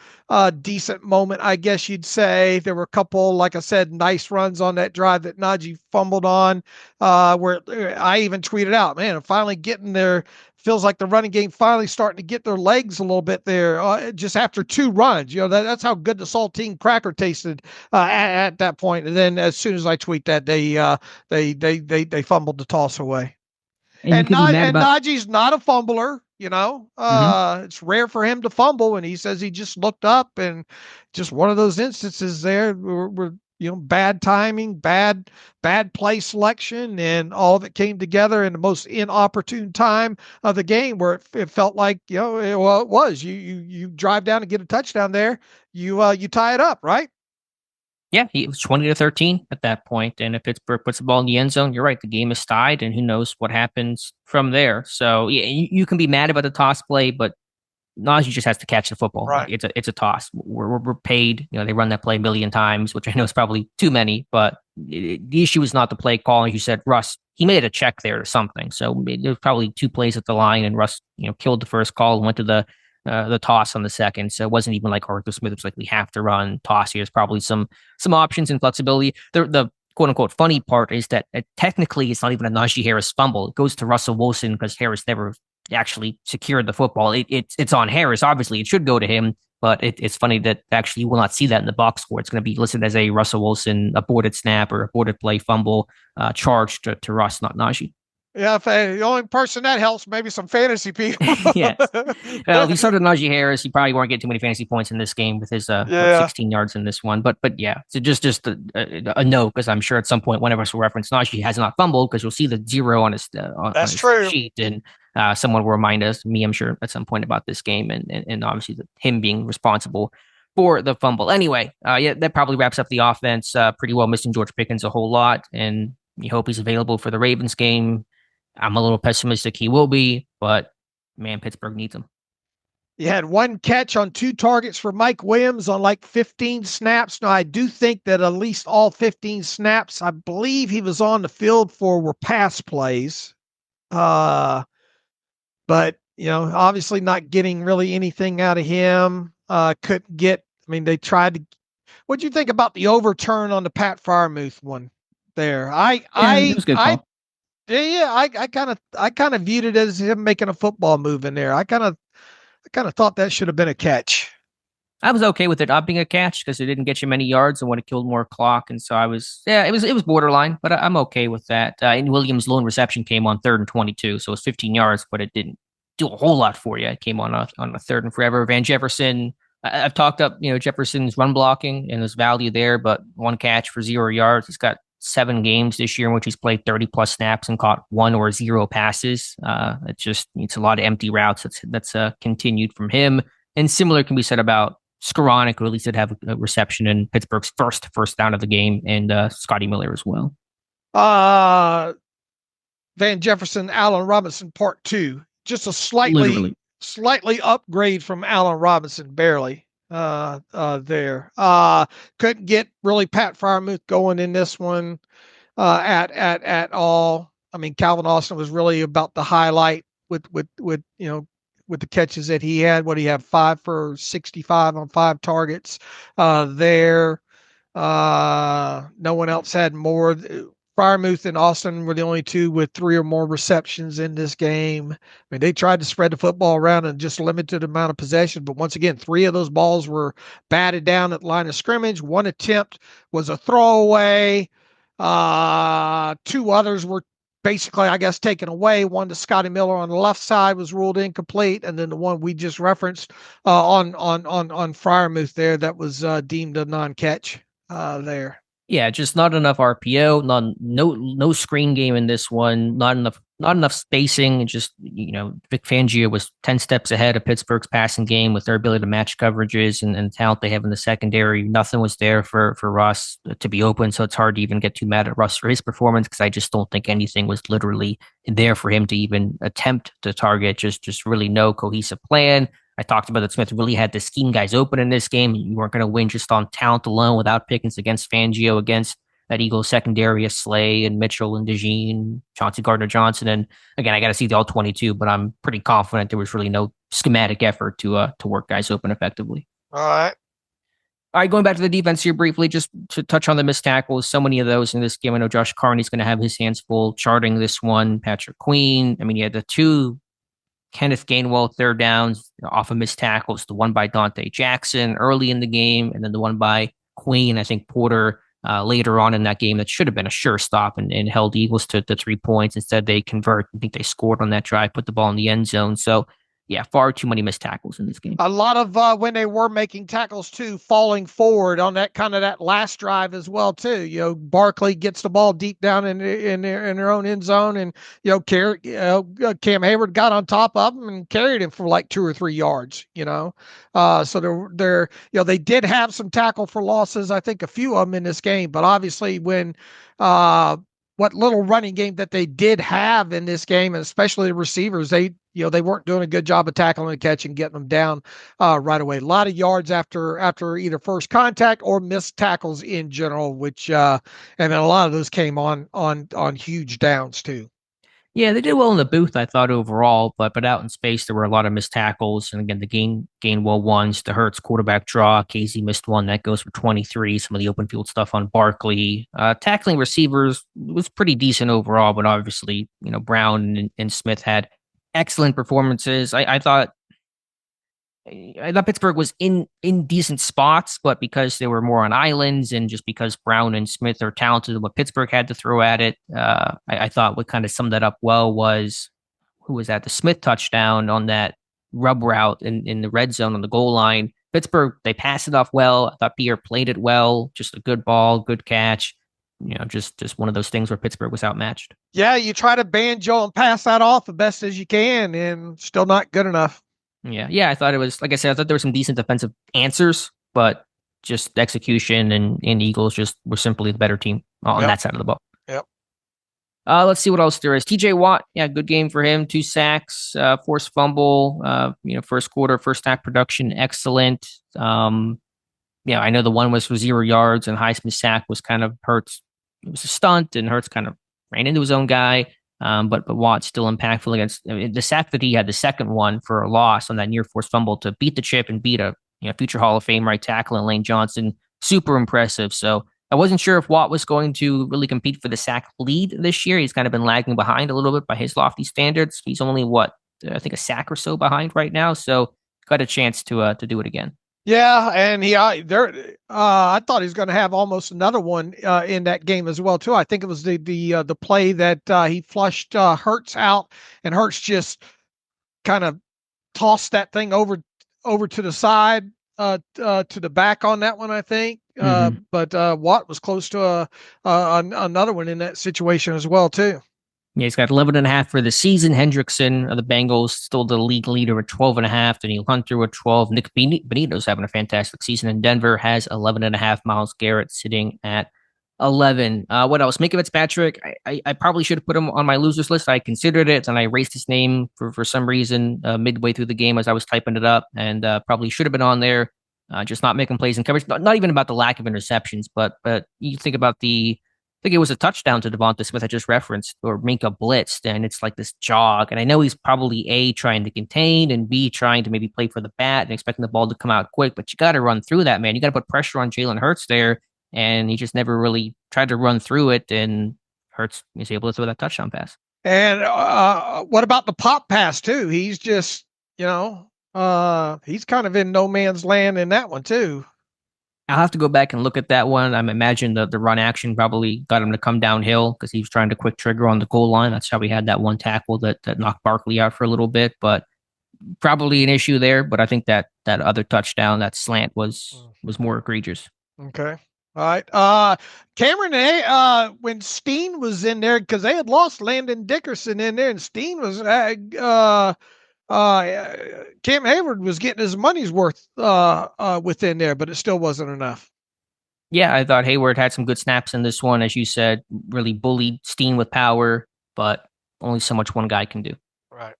decent moment, I guess you'd say. There were a couple, like I said, nice runs on that drive that Najee fumbled on, where I even tweeted out, man, I'm finally getting there. Feels like the running game finally starting to get their legs a little bit there, just after 2 runs. That's how good the saltine cracker tasted at that point. And then as soon as I tweet that, they fumbled the toss away. And Najee's not a fumbler. It's rare for him to fumble, and he says he just looked up and just one of those instances there were bad timing, bad play selection, and all of it came together in the most inopportune time of the game where it felt like, it was. You drive down and get a touchdown there, you tie it up, right? Yeah, it was 20-13 at that point, and if Pittsburgh puts the ball in the end zone, you're right, the game is tied, and who knows what happens from there. So yeah, you can be mad about the toss play, but Najee just has to catch the football. Right. It's a toss. We're paid. They run that play a million times, which I know is probably too many. But the issue is not the play call. As you said, Russ, he made a check there or something. So there was probably 2 plays at the line, and Russ, killed the first call and went to the toss on the second. So it wasn't even like Arthur Smith was like, we have to run toss here. There's probably some options and flexibility. The quote unquote funny part is that technically it's not even a Najee Harris fumble. It goes to Russell Wilson because Harris never actually secured the football. It's on Harris. Obviously, it should go to him, but it's funny that actually you will not see that in the box score. It's going to be listed as a Russell Wilson aborted snap or aborted play fumble charged to Russ, not Najee. Yeah, the only person that helps, maybe some fantasy people. Yes. Well, if you started Najee Harris, you probably weren't getting too many fantasy points in this game with his 16 yards in this one. But yeah, so just a note, because I'm sure at some point one of us will reference Najee has not fumbled, because you'll see the 0 on his sheet, and someone will remind us, me, I'm sure, at some point about this game, and obviously him being responsible for the fumble. Anyway, that probably wraps up the offense pretty well, missing George Pickens a whole lot, and you hope he's available for the Ravens game. I'm a little pessimistic he will be, but man, Pittsburgh needs him. You had 1 catch on 2 targets for Mike Williams on like 15 snaps. Now, I do think that at least all 15 snaps, I believe he was on the field for, were pass plays. But, obviously not getting really anything out of him. Couldn't get, they tried to. What'd you think about the overturn on the Pat Freiermuth one there? Yeah, it was a good call. I kind of viewed it as him making a football move in there. I kind of thought that should have been a catch. I was okay with it not being a catch because it didn't get you many yards and would have killed more clock. And so it was borderline, but I'm okay with that. And Williams' lone reception came on 3rd and 22, so it was 15 yards, but it didn't do a whole lot for you. It came on a 3rd and forever. Van Jefferson, I've talked up, Jefferson's run blocking and his value there, but 1 catch for 0 yards. He's got 7 games this year in which he's played 30 plus snaps and caught 1 or 0 passes. It's a lot of empty routes that's continued from him. And similar can be said about Skoranek, who at least did have a reception in Pittsburgh's first down of the game, and Scotty Miller as well. Van Jefferson, Allen Robinson, part 2. Just a slightly upgrade from Allen Robinson, barely. There. Couldn't get really Pat Freiermuth going in this one at all. Calvin Austin was really about the highlight with the catches that he had. What do you have? 5 for 65 on 5 targets there. No one else had more. Freiermuth and Austin were the only 2 with 3 or more receptions in this game. They tried to spread the football around and just limited amount of possession, but once again, 3 of those balls were batted down at the line of scrimmage. 1 attempt was a throwaway. 2 others were basically, I guess, taken away. 1 to Scotty Miller on the left side was ruled incomplete, and then the one we just referenced on Freiermuth there, that was deemed a non-catch there. Yeah, just not enough RPO, no screen game in this one, not enough spacing. Just, Vic Fangio was 10 steps ahead of Pittsburgh's passing game with their ability to match coverages and the talent they have in the secondary. Nothing was there for Russ to be open, so it's hard to even get too mad at Russ for his performance because I just don't think anything was literally there for him to even attempt to target. Just really no cohesive plan. I talked about that Smith really had to scheme guys open in this game. You weren't going to win just on talent alone without Pickens against Fangio, against that Eagles secondary of Slay and Mitchell and DeJean, Chauncey Gardner-Johnson. And again, I got to see the all 22, but I'm pretty confident there was really no schematic effort to work guys open effectively. All right. All right, going back to the defense here briefly, just to touch on the missed tackles. So many of those in this game. I know Josh Carney's going to have his hands full charting this one. Patrick Queen. You had the 2 Kenneth Gainwell 3rd downs off of missed tackles, the one by Dante Jackson early in the game, and then the one by Queen, I think Porter later on in that game that should have been a sure stop and held Eagles to 3 points. Instead, they convert. I think they scored on that drive, put the ball in the end zone. So, yeah, far too many missed tackles in this game. A lot of when they were making tackles too, falling forward on that last drive as well too. Barkley gets the ball deep down in their own end zone, and Cam Hayward got on top of him and carried him for like 2 or 3 yards. So they did have some tackle for losses. I think a few of them in this game, but obviously when what little running game that they did have in this game, and especially the receivers, they weren't doing a good job of tackling the catch and getting them down right away. A lot of yards after either first contact or missed tackles in general, which and then a lot of those came on huge downs too. Yeah, they did well in the booth, I thought, overall, but out in space, there were a lot of missed tackles. And again, the Gainwell ones, the Hurts quarterback draw, Casey missed one, that goes for 23. Some of the open field stuff on Barkley. Tackling receivers was pretty decent overall, but obviously, Brown and Smith had excellent performances. I thought Pittsburgh was in decent spots, but because they were more on islands and just because Brown and Smith are talented and what Pittsburgh had to throw at it, I thought what kind of summed that up well was, who was that? The Smith touchdown on that rub route in the red zone on the goal line. Pittsburgh, they passed it off well. I thought Pierre played it well. Just a good ball, good catch. Just one of those things where Pittsburgh was outmatched. Yeah, you try to banjo and pass that off the best as you can, and still not good enough. Yeah. I thought it was, like I said, I thought there were some decent defensive answers, but just execution and Eagles just were simply the better team on that side of the ball. Yep. Let's see what else there is. TJ Watt, good game for him. 2 sacks, forced fumble. First quarter, first half production, excellent. I know the one was for 0 yards, and Highsmith's sack was kind of Hurts. It was a stunt, and Hurts kind of ran into his own guy. But Watt's still impactful against the sack that he had, the second one for a loss on that near forced fumble to beat the chip and beat a future Hall of Fame right tackle in Lane Johnson. Super impressive. So I wasn't sure if Watt was going to really compete for the sack lead this year. He's kind of been lagging behind a little bit by his lofty standards. He's only I think a sack or so behind right now. So got a chance to do it again. Yeah, and I thought he was going to have almost another one in that game as well too. I think it was the play that he flushed Hurts out, and Hurts just kind of tossed that thing over to the side to the back on that one, I think. But Watt was close to another one in that situation as well too. Yeah, he's got 11.5 for the season. Hendrickson of the Bengals still the league leader at 12.5. Daniel Hunter with 12. Nick Benito's having a fantastic season in Denver, has 11.5. Myles Garrett sitting at 11. What else? Mika Fitzpatrick. I probably should have put him on my losers list. I considered it, and I erased his name for some reason midway through the game as I was typing it up, and probably should have been on there. Just not making plays in coverage. Not even about the lack of interceptions, but you think about I think it was a touchdown to Devonta Smith I just referenced, or Minka blitzed, and it's like this jog. And I know he's probably A, trying to contain, and B, trying to maybe play for the bat and expecting the ball to come out quick. But you got to run through that, man. You got to put pressure on Jalen Hurts there, and he just never really tried to run through it, and Hurts is able to throw that touchdown pass. And what about the pop pass, too? He's just, he's kind of in no man's land in that one, too. I'll have to go back and look at that one. I imagine the run action probably got him to come downhill because he was trying to quick trigger on the goal line. That's how we had that one tackle that knocked Barkley out for a little bit, but probably an issue there. But I think that other touchdown, that slant was more egregious. Okay. All right. Cameron, when Steen was in there, because they had lost Landon Dickerson in there, and Steen was Cam Hayward was getting his money's worth within there, but it still wasn't enough. Yeah, I thought Hayward had some good snaps in this one, as you said, really bullied Steen with power, but only so much one guy can do. Right.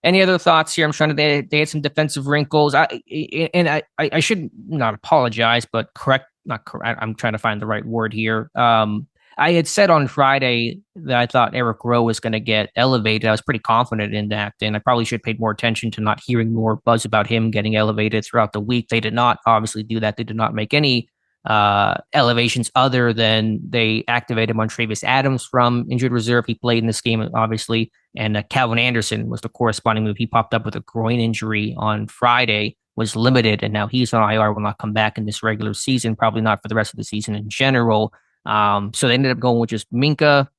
Any other thoughts here? I'm trying to. They had some defensive wrinkles. I should not apologize, but not correct. I'm trying to find the right word here. I had said on Friday that I thought Eric Rowe was going to get elevated. I was pretty confident in that, and I probably should have paid more attention to not hearing more buzz about him getting elevated throughout the week. They did not obviously do that. They did not make any elevations other than they activated Montravius Adams from injured reserve. He played in this game, obviously, and Calvin Anderson was the corresponding move. He popped up with a groin injury on Friday, was limited, and now he's on IR, will not come back in this regular season, probably not for the rest of the season in general. So they ended up going with just Minka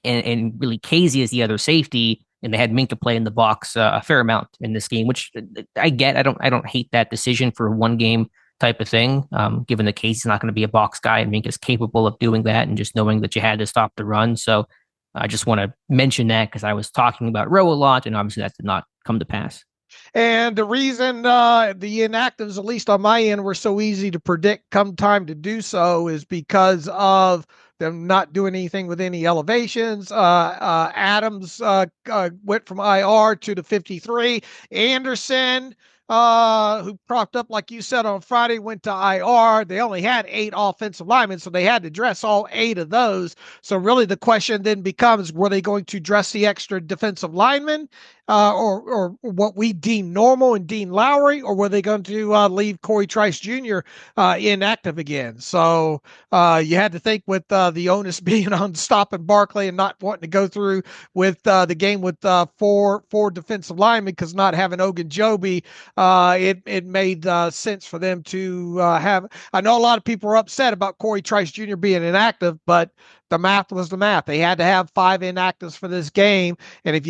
and really Casey as the other safety, and they had Minka play in the box a fair amount in this game, which I get. I don't hate that decision for one game type of thing, given that Casey's not going to be a box guy and Minka's capable of doing that, and just knowing that you had to stop the run. So I just want to mention that because I was talking about Rowe a lot, and obviously that did not come to pass. And the reason the inactives, at least on my end, were so easy to predict come time to do so is because of them not doing anything with any elevations. Adams went from IR to the 53. Anderson, who propped up, like you said, on Friday, went to IR. They only had 8 offensive linemen, so they had to dress all 8 of those. So really the question then becomes, were they going to dress the extra defensive linemen or what we deem normal and Dean Lowry, or were they going to leave Corey Trice Jr. Inactive again? So you had to think with the onus being on stopping Barkley and not wanting to go through with the game with four defensive linemen, because not having Ogunjobi, it made sense for them to have. I know a lot of people are upset about Corey Trice Jr. being inactive, but the math was the math. They had to have 5 inactives for this game, and if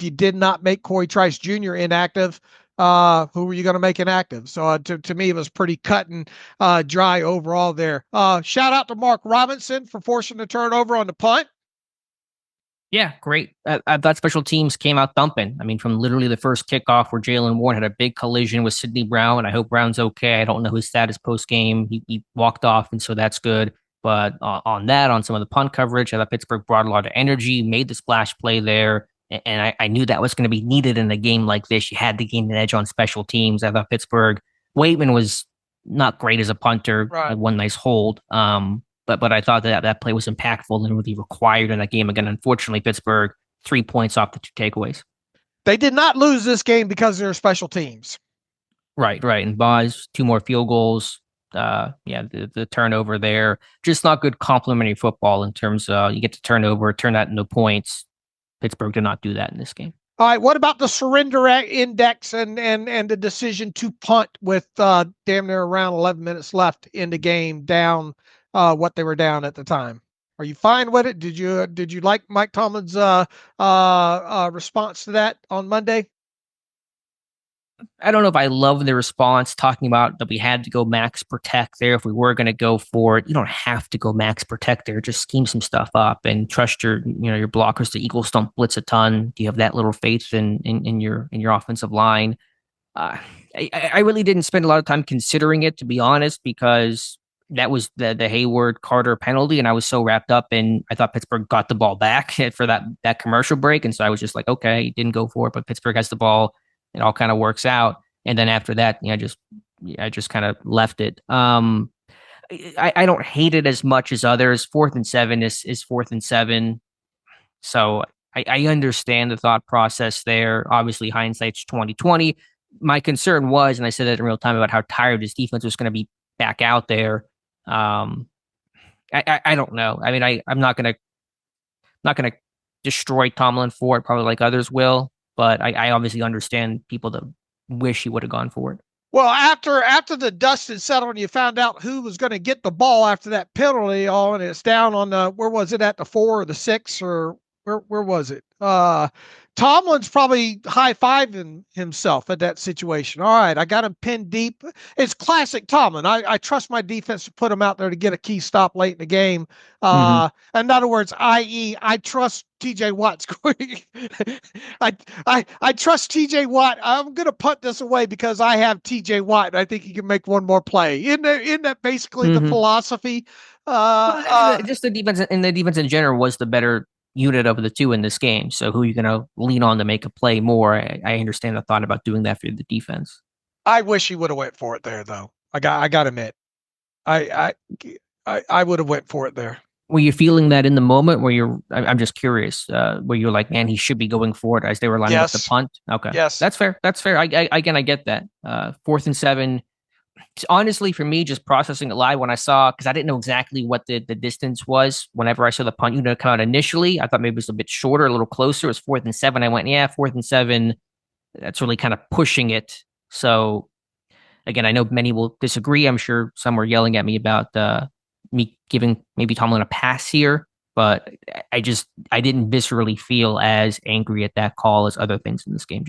you did not make Corey Trice Jr. inactive, who were you going to make inactive? So to me, it was pretty cut and dry overall there. Shout out to Mark Robinson for forcing the turnover on the punt. Yeah, great. I thought special teams came out thumping. I mean, from literally the first kickoff where Jalen Warren had a big collision with Sidney Brown. I hope Brown's okay. I don't know his status post-game. He walked off, and so that's good. But on some of the punt coverage, I thought Pittsburgh brought a lot of energy, made the splash play there. And I knew that was going to be needed in a game like this. You had to gain an edge on special teams. I thought Pittsburgh, Waitman was not great as a punter, right. Had one nice hold. but I thought that play was impactful and really required in that game. Again, unfortunately, Pittsburgh 3 points off the 2 takeaways. They did not lose this game because of their special teams. Right. And Boz, 2 more field goals. The turnover there, just not good complementary football in terms of you get to turnover, turn that into points. Pittsburgh did not do that in this game. All right, what about the surrender index and the decision to punt with damn near around 11 minutes left in the game, down what they were down at the time? Are you fine with it? Did you like Mike Tomlin's response to that on Monday? I don't know if I love the response talking about that we had to go max protect there. If we were going to go for it, you don't have to go max protect there. Just scheme some stuff up and trust your blockers. The Eagles don't blitz a ton. Do you have that little faith in your offensive line? I really didn't spend a lot of time considering it, to be honest, because that was the Hayward Carter penalty, and I was so wrapped up in I thought Pittsburgh got the ball back for that commercial break, and so I was just like, okay, didn't go for it, but Pittsburgh has the ball. It all kind of works out. And then after that, I just kind of left it. I don't hate it as much as others. 4th and 7 is 4th and 7. So I understand the thought process there. Obviously, hindsight's 2020. My concern was, and I said that in real time, about how tired his defense was going to be back out there. I don't know. I mean, I'm not gonna destroy Tomlin for it, probably like others will. But I obviously understand people that wish he would have gone for it. Well, after the dust had settled and you found out who was going to get the ball after that penalty, and it's down on the, where was it, at the 4 or the 6, or where was it? Tomlin's probably high-fiving himself at that situation. All right, I got him pinned deep. It's classic Tomlin. I trust my defense to put him out there to get a key stop late in the game. In other words, i.e., I trust T.J. Watt's going. I trust T.J. Watt. I'm going to punt this away because I have T.J. Watt, and I think he can make one more play. Isn't that basically the philosophy? Just the defense, and the defense in general was the better unit of the two in this game. So who are you going to lean on to make a play more? I understand the thought about doing that for the defense. I wish he would have went for it there, though. I got to admit, I would have went for it there. Were you feeling that in the moment? I'm just curious. Where you're like, man, he should be going for it as they were lining up the punt. Okay, yes, that's fair. I get that. 4th and 7. Honestly, for me, just processing it live when I saw, because I didn't know exactly what the distance was. Whenever I saw the punt unit come out initially, I thought maybe it was a bit shorter, a little closer. It was 4th and 7. I went, 4th and 7. That's really kind of pushing it. So again, I know many will disagree. I'm sure some were yelling at me about me giving maybe Tomlin a pass here, but I didn't viscerally feel as angry at that call as other things in this game.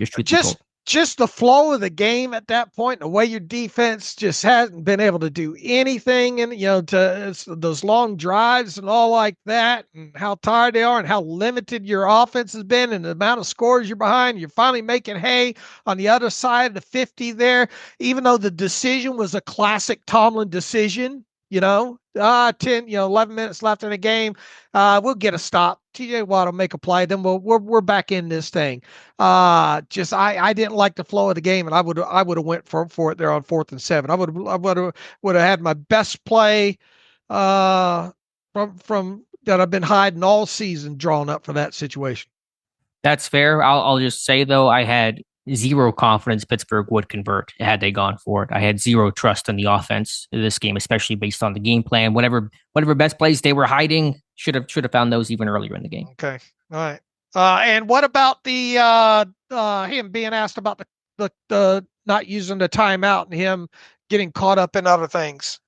Just the flow of the game at that point, the way your defense just hasn't been able to do anything, and to those long drives and all like that, and how tired they are, and how limited your offense has been, and the amount of scores you're behind. You're finally making hay on the other side of the 50 there, even though the decision was a classic Tomlin decision. 11 minutes left in the game. We'll get a stop. T.J. Watt will make a play. Then we're back in this thing. I didn't like the flow of the game, and I would have went for it there on 4th and 7. I would have had my best play from that I've been hiding all season drawn up for that situation. That's fair. I'll just say though, I had zero confidence Pittsburgh would convert had they gone for it. I had zero trust in the offense in this game, especially based on the game plan. Whatever best plays they were hiding, should have found those even earlier in the game. Okay, all right. And what about the him being asked about the not using the timeout and him getting caught up in other things?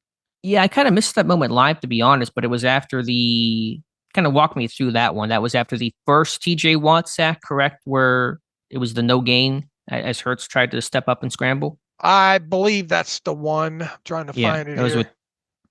Yeah, I kind of missed that moment live, to be honest. But it was after the kind of walk me through that one. That was after the first T.J. Watt sack, correct? Where it was the no gain as Hurts tried to step up and scramble. I believe that's the one. I'm trying to find it. It was with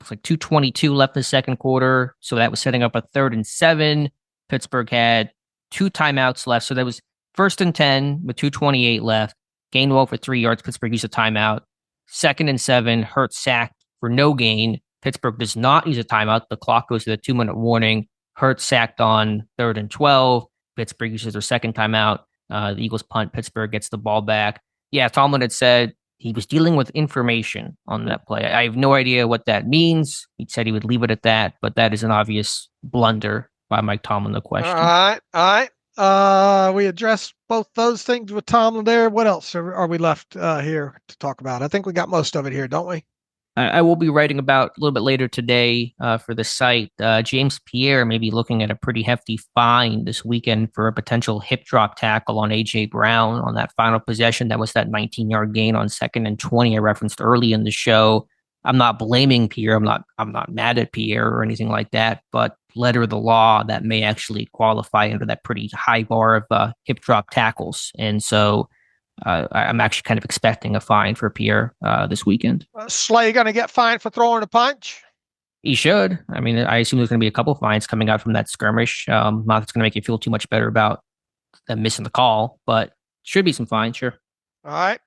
like 2:22 left in the second quarter. So that was setting up a 3rd and 7. Pittsburgh had 2 timeouts left. So that was 1st and 10 with 2:28 left. Gainwell for 3 yards. Pittsburgh used a timeout. 2nd and 7. Hurts sacked for no gain. Pittsburgh does not use a timeout. The clock goes to the 2-minute warning. Hurts sacked on 3rd and 12. Pittsburgh uses their second timeout. The Eagles punt. Pittsburgh gets the ball back. Yeah, Tomlin had said he was dealing with information on that play. I have no idea what that means. He said he would leave it at that, but that is an obvious blunder by Mike Tomlin, the question. All right. We addressed both those things with Tomlin there. What else are we left here to talk about? I think we got most of it here, don't we? I will be writing about a little bit later today for the site. James Pierre may be looking at a pretty hefty fine this weekend for a potential hip drop tackle on A.J. Brown on that final possession. That was that 19-yard gain on 2nd and 20 I referenced early in the show. I'm not blaming Pierre. I'm not mad at Pierre or anything like that, but letter of the law, that may actually qualify under that pretty high bar of hip drop tackles. And so I'm actually kind of expecting a fine for Pierre this weekend. Slay going to get fined for throwing a punch? He should. I mean, I assume there's going to be a couple fines coming out from that skirmish. Not that's going to make you feel too much better about them missing the call, but should be some fines, sure. All right.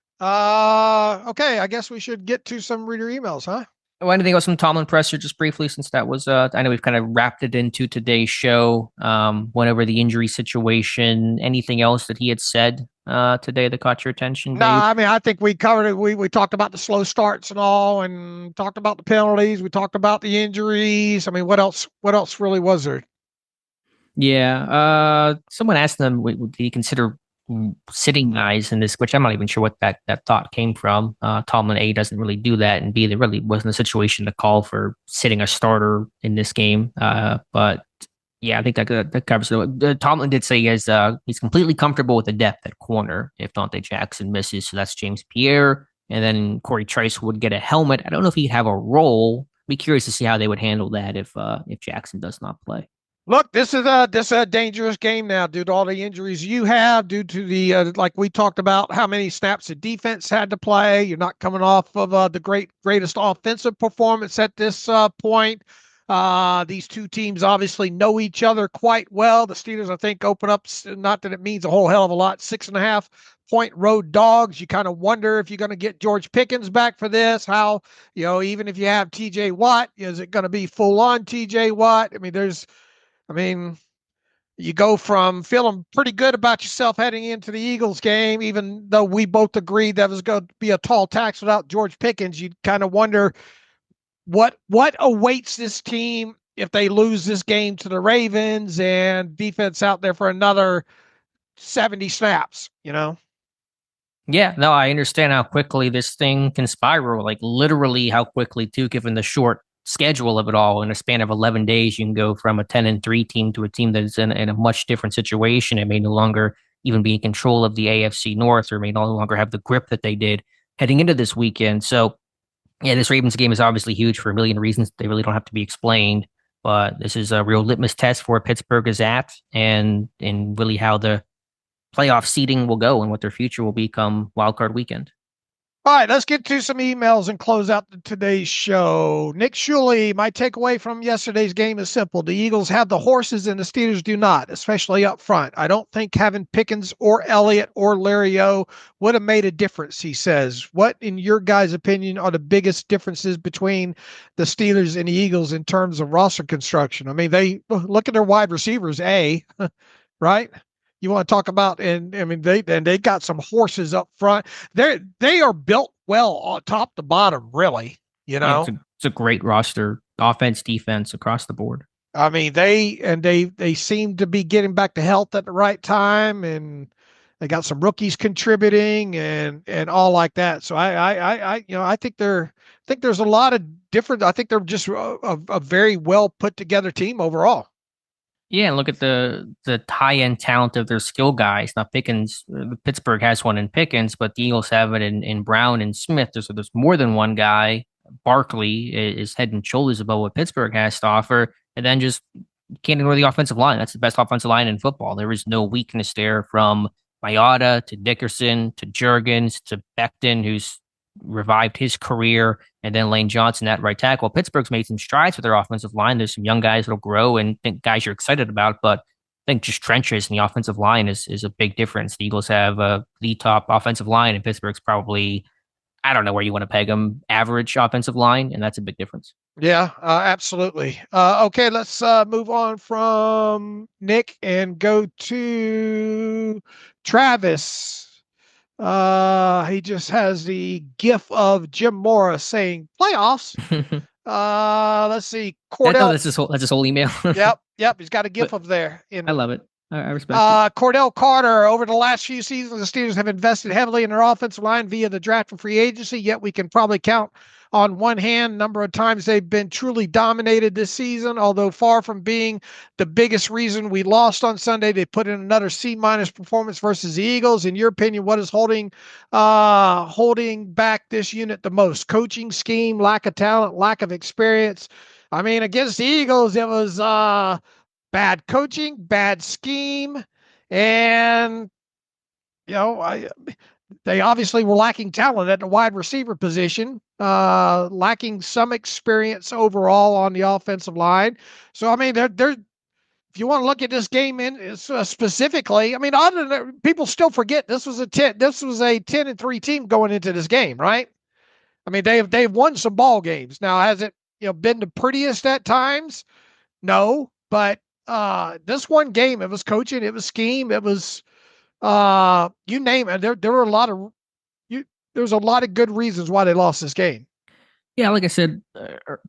Okay, I guess we should get to some reader emails, huh? Well, anything else from Tomlin presser, just briefly, since that was, I know we've kind of wrapped it into today's show. Went over the injury situation. Anything else that he had said today that caught your attention, Dave? No, I mean, I think we covered it. We talked about the slow starts and all, and talked about the penalties. We talked about the injuries. I mean, what else really was there? Yeah. Someone asked them, would he consider sitting guys in this, which I'm not even sure what that thought came from. Tomlin, A, doesn't really do that, and B, there really wasn't a situation to call for sitting a starter in this game. But yeah, I think that covers it. Tomlin did say he's completely comfortable with the depth at corner if Dante Jackson misses. So that's James Pierre, and then Corey Trice would get a helmet. I don't know if he'd have a role. Be curious to see how they would handle that if Jackson does not play. Look, this is a dangerous game now due to all the injuries you have, due to the like we talked about how many snaps the defense had to play. You're not coming off of the greatest offensive performance at this point. These two teams obviously know each other quite well. The Steelers, I think, open up, not that it means a whole hell of a lot, 6.5-point road dogs. You kind of wonder if you're going to get George Pickens back for this. How, even if you have T.J. Watt, is it going to be full on T.J. Watt? I mean, you go from feeling pretty good about yourself heading into the Eagles game, even though we both agreed that was going to be a tall tax without George Pickens. You kind of wonder what awaits this team if they lose this game to the Ravens and defense out there for another 70 snaps, Yeah, no, I understand how quickly this thing can spiral, like literally how quickly too, given the short schedule of it all. In a span of 11 days, you can go from a 10-3 team to a team that is in a much different situation. It may no longer even be in control of the AFC North, or may no longer have the grip that they did heading into this weekend. So, yeah, this Ravens game is obviously huge for a million reasons. They really don't have to be explained, but this is a real litmus test for where Pittsburgh is at and really how the playoff seeding will go and what their future will become wildcard weekend. All right, let's get to some emails and close out today's show. Nick Shuley, my takeaway from yesterday's game is simple. The Eagles have the horses and the Steelers do not, especially up front. I don't think having Pickens or Elliott or Lario would have made a difference, he says. What, in your guys' opinion, are the biggest differences between the Steelers and the Eagles in terms of roster construction? I mean, they look at their wide receivers, right? You want to talk about, they got some horses up front. They are built well, top to bottom, really. Yeah, it's a great roster, offense, defense, across the board. I mean, they seem to be getting back to health at the right time, and they got some rookies contributing and all like that. So I think there's a lot of different. I think they're just a very well put together team overall. Yeah, and look at the high-end talent of their skill guys. Now, Pickens, Pittsburgh has one in Pickens, but the Eagles have it in Brown and Smith. There's more than one guy. Barkley is head and shoulders above what Pittsburgh has to offer. And then just can't ignore the offensive line. That's the best offensive line in football. There is no weakness there, from Mailata to Dickerson to Juergens to Becton, who's revived his career, and then Lane Johnson at right tackle. Pittsburgh's made some strides with their offensive line. There's some young guys that'll grow and think guys you're excited about, but I think just trenches and the offensive line is a big difference. The Eagles have the top offensive line, and Pittsburgh's probably, I don't know where you want to peg them, average offensive line, and that's a big difference. Yeah, absolutely. Okay, let's move on from Nick and go to Travis. He just has the gif of Jim Morris saying playoffs. Let's see. Cordell. That's his whole email. Yep. He's got a gif But of there. I love it. I respect it. Cordell Carter, over the last few seasons, the Steelers have invested heavily in their offensive line via the draft and free agency, yet we can probably count on one hand number of times they've been truly dominated this season. Although far from being the biggest reason we lost on Sunday, they put in another C-minus performance versus the Eagles. In your opinion, what is holding back this unit the most? Coaching scheme, lack of talent, lack of experience? I mean, against the Eagles, it was bad coaching, bad scheme, and they obviously were lacking talent at the wide receiver position, lacking some experience overall on the offensive line. So I mean, they're if you want to look at this game in specifically, I mean, other than people still forget this was a 10-3 team going into this game, right? I mean, they've won some ball games. Now, has it been the prettiest at times? No, but this one game, it was coaching, it was scheme, it was you name it. There were there's a lot of good reasons why they lost this game. Yeah, like I said,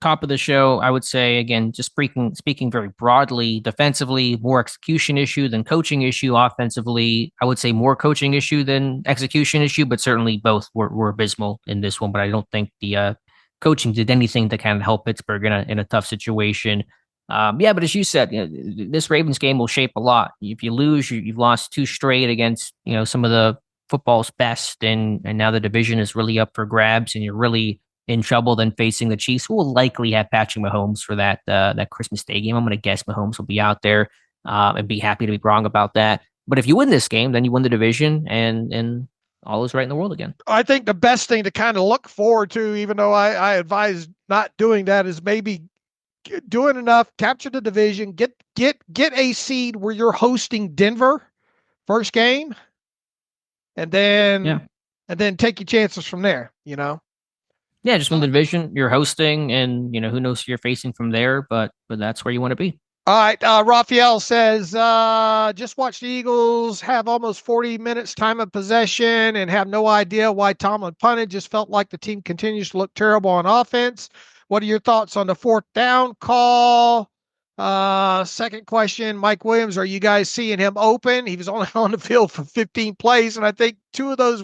top of the show, I would say again, just speaking very broadly, defensively, more execution issue than coaching issue. Offensively, I would say more coaching issue than execution issue, but certainly both were abysmal in this one. But I don't think the coaching did anything to kind of help Pittsburgh in a tough situation. Yeah, but as you said, this Ravens game will shape a lot. If you lose, you've lost two straight against some of the football's best, and now the division is really up for grabs, and you're really in trouble than facing the Chiefs, who will likely have Patrick Mahomes for that Christmas Day game. I'm going to guess Mahomes will be out there and be happy to be wrong about that. But if you win this game, then you win the division, and all is right in the world again. I think the best thing to kind of look forward to, even though I advise not doing that, is maybe doing enough, capture the division, get a seed where you're hosting Denver first game, and then take your chances from there. Yeah, just win the division. You're hosting, and who knows who you're facing from there, but that's where you want to be. All right. Raphael says, just watch the Eagles have almost 40 minutes time of possession and have no idea why Tomlin punted. Just felt like the team continues to look terrible on offense. What are your thoughts on the fourth down call? Second question, Mike Williams, are you guys seeing him open? He was only on the field for 15 plays, and I think two of those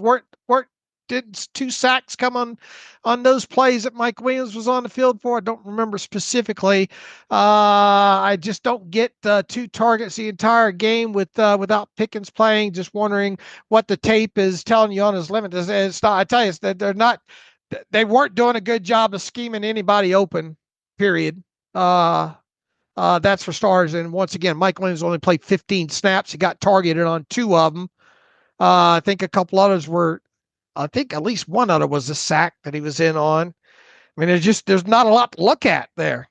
did two sacks come on those plays that Mike Williams was on the field for? I don't remember specifically. I just don't get two targets the entire game without Pickens playing. Just wondering what the tape is telling you on his limit. It's not, I tell you, they weren't doing a good job of scheming anybody open, period. That's for starters. And once again, Mike Williams only played 15 snaps. He got targeted on two of them. I think a couple others I think at least one other was a sack that he was in on. I mean, there's not a lot to look at there.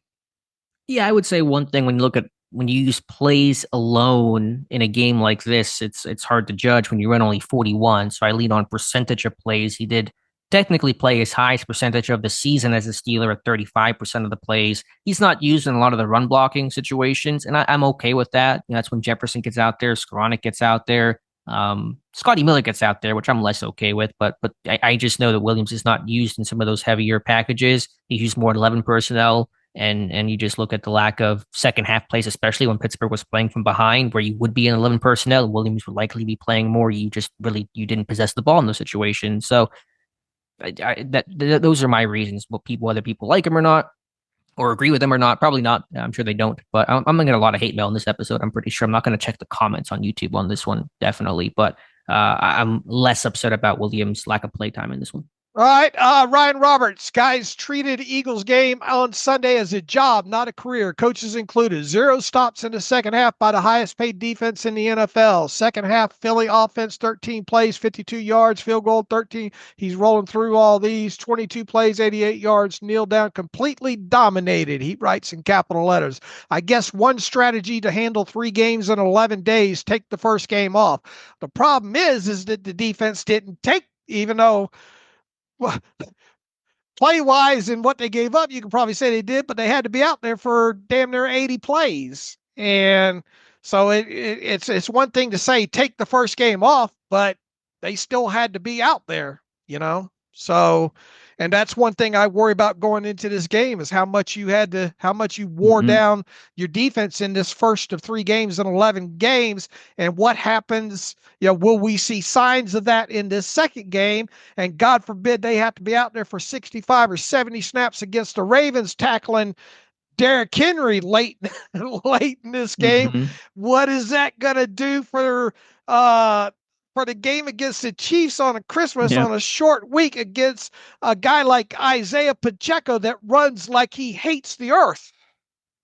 Yeah, I would say one thing when you use plays alone in a game like this, it's hard to judge when you run only 41. So I lean on percentage of plays. He did technically play his highest percentage of the season as a Steeler at 35% of the plays. He's not used in a lot of the run blocking situations, and I'm okay with that. That's when Jefferson gets out there, Skoranek gets out there. Scotty Miller gets out there, which I'm less okay with, but I just know that Williams is not used in some of those heavier packages. He's used more 11 personnel, and you just look at the lack of second half plays, especially when Pittsburgh was playing from behind, where you would be in 11 personnel. Williams would likely be playing more. You didn't possess the ball in those situations. So those are my reasons. Whether people like him or not, or agree with them or not, probably not. I'm sure they don't, but I'm going to get a lot of hate mail in this episode. I'm pretty sure. I'm not going to check the comments on YouTube on this one, definitely, but I'm less upset about Williams' lack of playtime in this one. All right. Ryan Roberts, guys treated Eagles game on Sunday as a job, not a career. Coaches included. 0 stops in the second half by the highest paid defense in the NFL. Second half, Philly offense, 13 plays, 52 yards, field goal, 13. He's rolling through all these. 22 plays, 88 yards, kneel down, completely dominated. He writes in capital letters. I guess one strategy to handle 3 games in 11 days, take the first game off. The problem is that the defense didn't take, even though, well, play-wise and what they gave up, you could probably say they did, but they had to be out there for damn near 80 plays. And so it's one thing to say take the first game off, but they still had to be out there, So, and that's one thing I worry about going into this game is how much you wore down your defense in this first of 3 games in 11 games. And what happens, will we see signs of that in this second game? And God forbid they have to be out there for 65 or 70 snaps against the Ravens tackling Derrick Henry late in this game. What is that going to do for the game against the Chiefs on a Christmas on a short week against a guy like Isaiah Pacheco that runs like he hates the earth?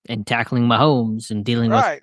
And tackling Mahomes and dealing with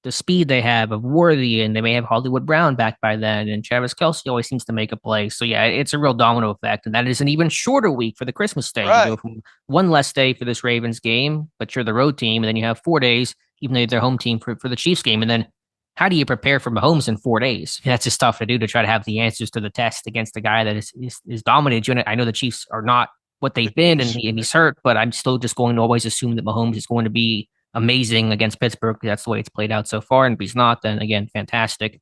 the speed they have of Worthy, and they may have Hollywood Brown back by then, and Travis Kelce always seems to make a play. So yeah, it's a real domino effect, and that is an even shorter week for the Christmas day. You go from one less day for this Ravens game, but you're the road team, and then you have 4 days, even though you're their home team for the Chiefs game. And then how do you prepare for Mahomes in 4 days? That's just tough to do, to try to have the answers to the test against a guy that is dominated you. And I know the Chiefs are not what they've been, and he's hurt, but I'm still just going to always assume that Mahomes is going to be amazing against Pittsburgh. That's the way it's played out so far. And if he's not, then again, fantastic.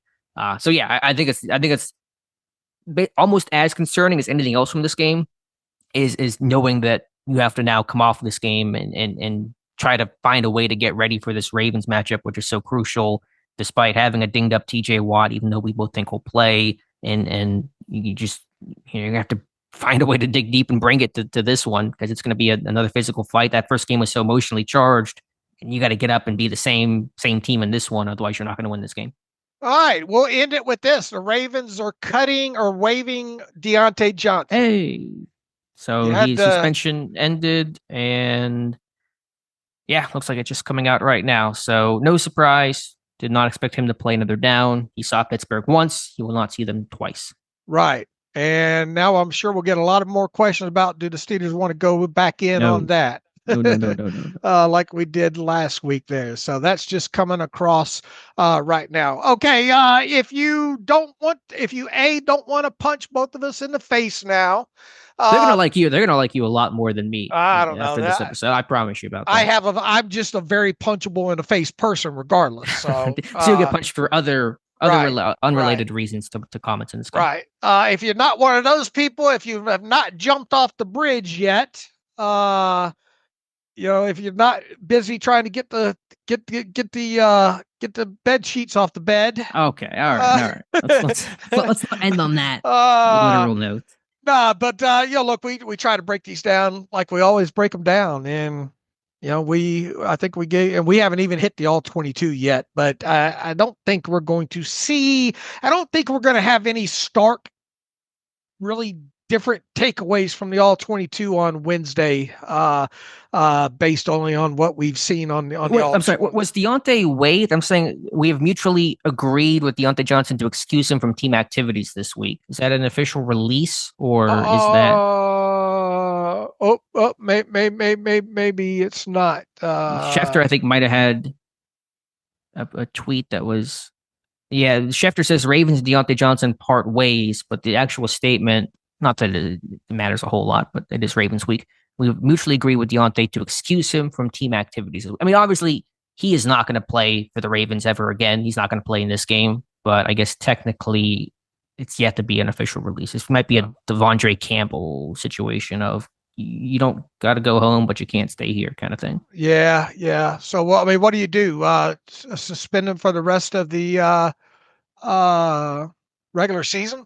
So yeah, I think it's almost as concerning as anything else from this game is knowing that you have to now come off this game and try to find a way to get ready for this Ravens matchup, which is so crucial, despite having a dinged up TJ Watt, even though we both think he'll play. And you have to find a way to dig deep and bring it to this one, because it's going to be another physical fight. That first game was so emotionally charged, and you got to get up and be the same team in this one. Otherwise, you're not going to win this game. All right, we'll end it with this. The Ravens are cutting or waiving Deontay Johnson. Hey. So his suspension ended, and yeah, looks like it's just coming out right now. So no surprise. Did not expect him to play another down. He saw Pittsburgh once. He will not see them twice. Right. And now I'm sure we'll get a lot of more questions about, do the Steelers want to go back in on that? No. Like we did last week there. So that's just coming across right now. Okay. If you don't want to punch both of us in the face now, they're gonna like you. They're gonna like you a lot more than me. I don't know after this episode. I promise you about that. I'm just a very punchable in the face person, regardless. So, so you get punched for other unrelated reasons to comments in this game. Right. If you're not one of those people, if you have not jumped off the bridge yet, if you're not busy trying to get the bed sheets off the bed. Okay. All right. Let's end on that literal note. Nah, but look, we try to break these down like we always break them down, and I think we haven't even hit the all 22 yet, but I don't think we're going to have any stark, really different takeaways from the all 22 on Wednesday, based only on what we've seen on the all. I'm sorry, was Deontay waived? I'm saying we have mutually agreed with Deontay Johnson to excuse him from team activities this week. Is that an official release, or is that? Maybe it's not. Schefter, I think, might have had a tweet that was, Schefter says Ravens and Deontay Johnson part ways, but the actual statement, not that it matters a whole lot, but it is Ravens week. We mutually agree with Deontay to excuse him from team activities. I mean, obviously, he is not going to play for the Ravens ever again. He's not going to play in this game, but I guess technically it's yet to be an official release. This might be a Devondre Campbell situation of you don't got to go home, but you can't stay here kind of thing. Yeah. So, what do you do? Suspend him for the rest of the regular season?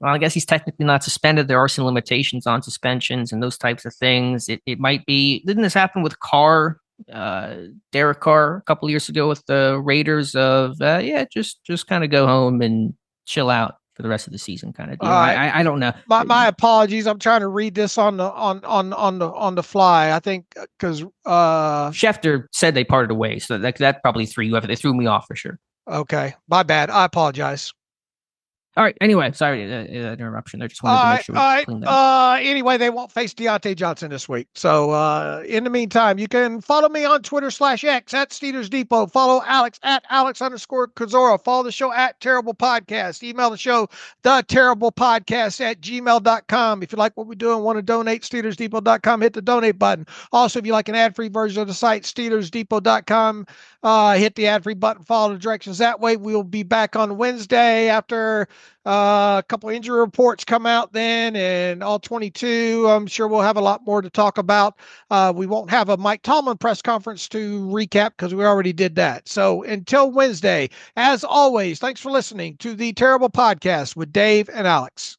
Well, I guess he's technically not suspended. There are some limitations on suspensions and those types of things. It might be. Didn't this happen with Carr, Derek Carr, a couple of years ago with the Raiders? Of just kind of go home and chill out for the rest of the season, kind of deal. I don't know. My apologies. I'm trying to read this on the fly. I think because Schefter said they parted ways, so that probably threw you off. They threw me off for sure. Okay, my bad. I apologize. All right. Anyway, sorry interruption. I just wanted to make sure we cleaned that. Anyway, they won't face Deontay Johnson this week. So in the meantime, you can follow me on Twitter /X at Steelers Depot. Follow Alex at Alex_Kozora. Follow the show at Terrible Podcast. Email the show, theterriblepodcast@gmail.com. If you like what we do and want to donate, SteelersDepot.com, hit the donate button. Also, if you like an ad-free version of the site, SteelersDepot.com, hit the ad-free button, follow the directions that way. We'll be back on Wednesday after A couple injury reports come out then, and all 22. I'm sure we'll have a lot more to talk about. We won't have a Mike Tomlin press conference to recap because we already did that. So until Wednesday, as always, thanks for listening to the Terrible Podcast with Dave and Alex.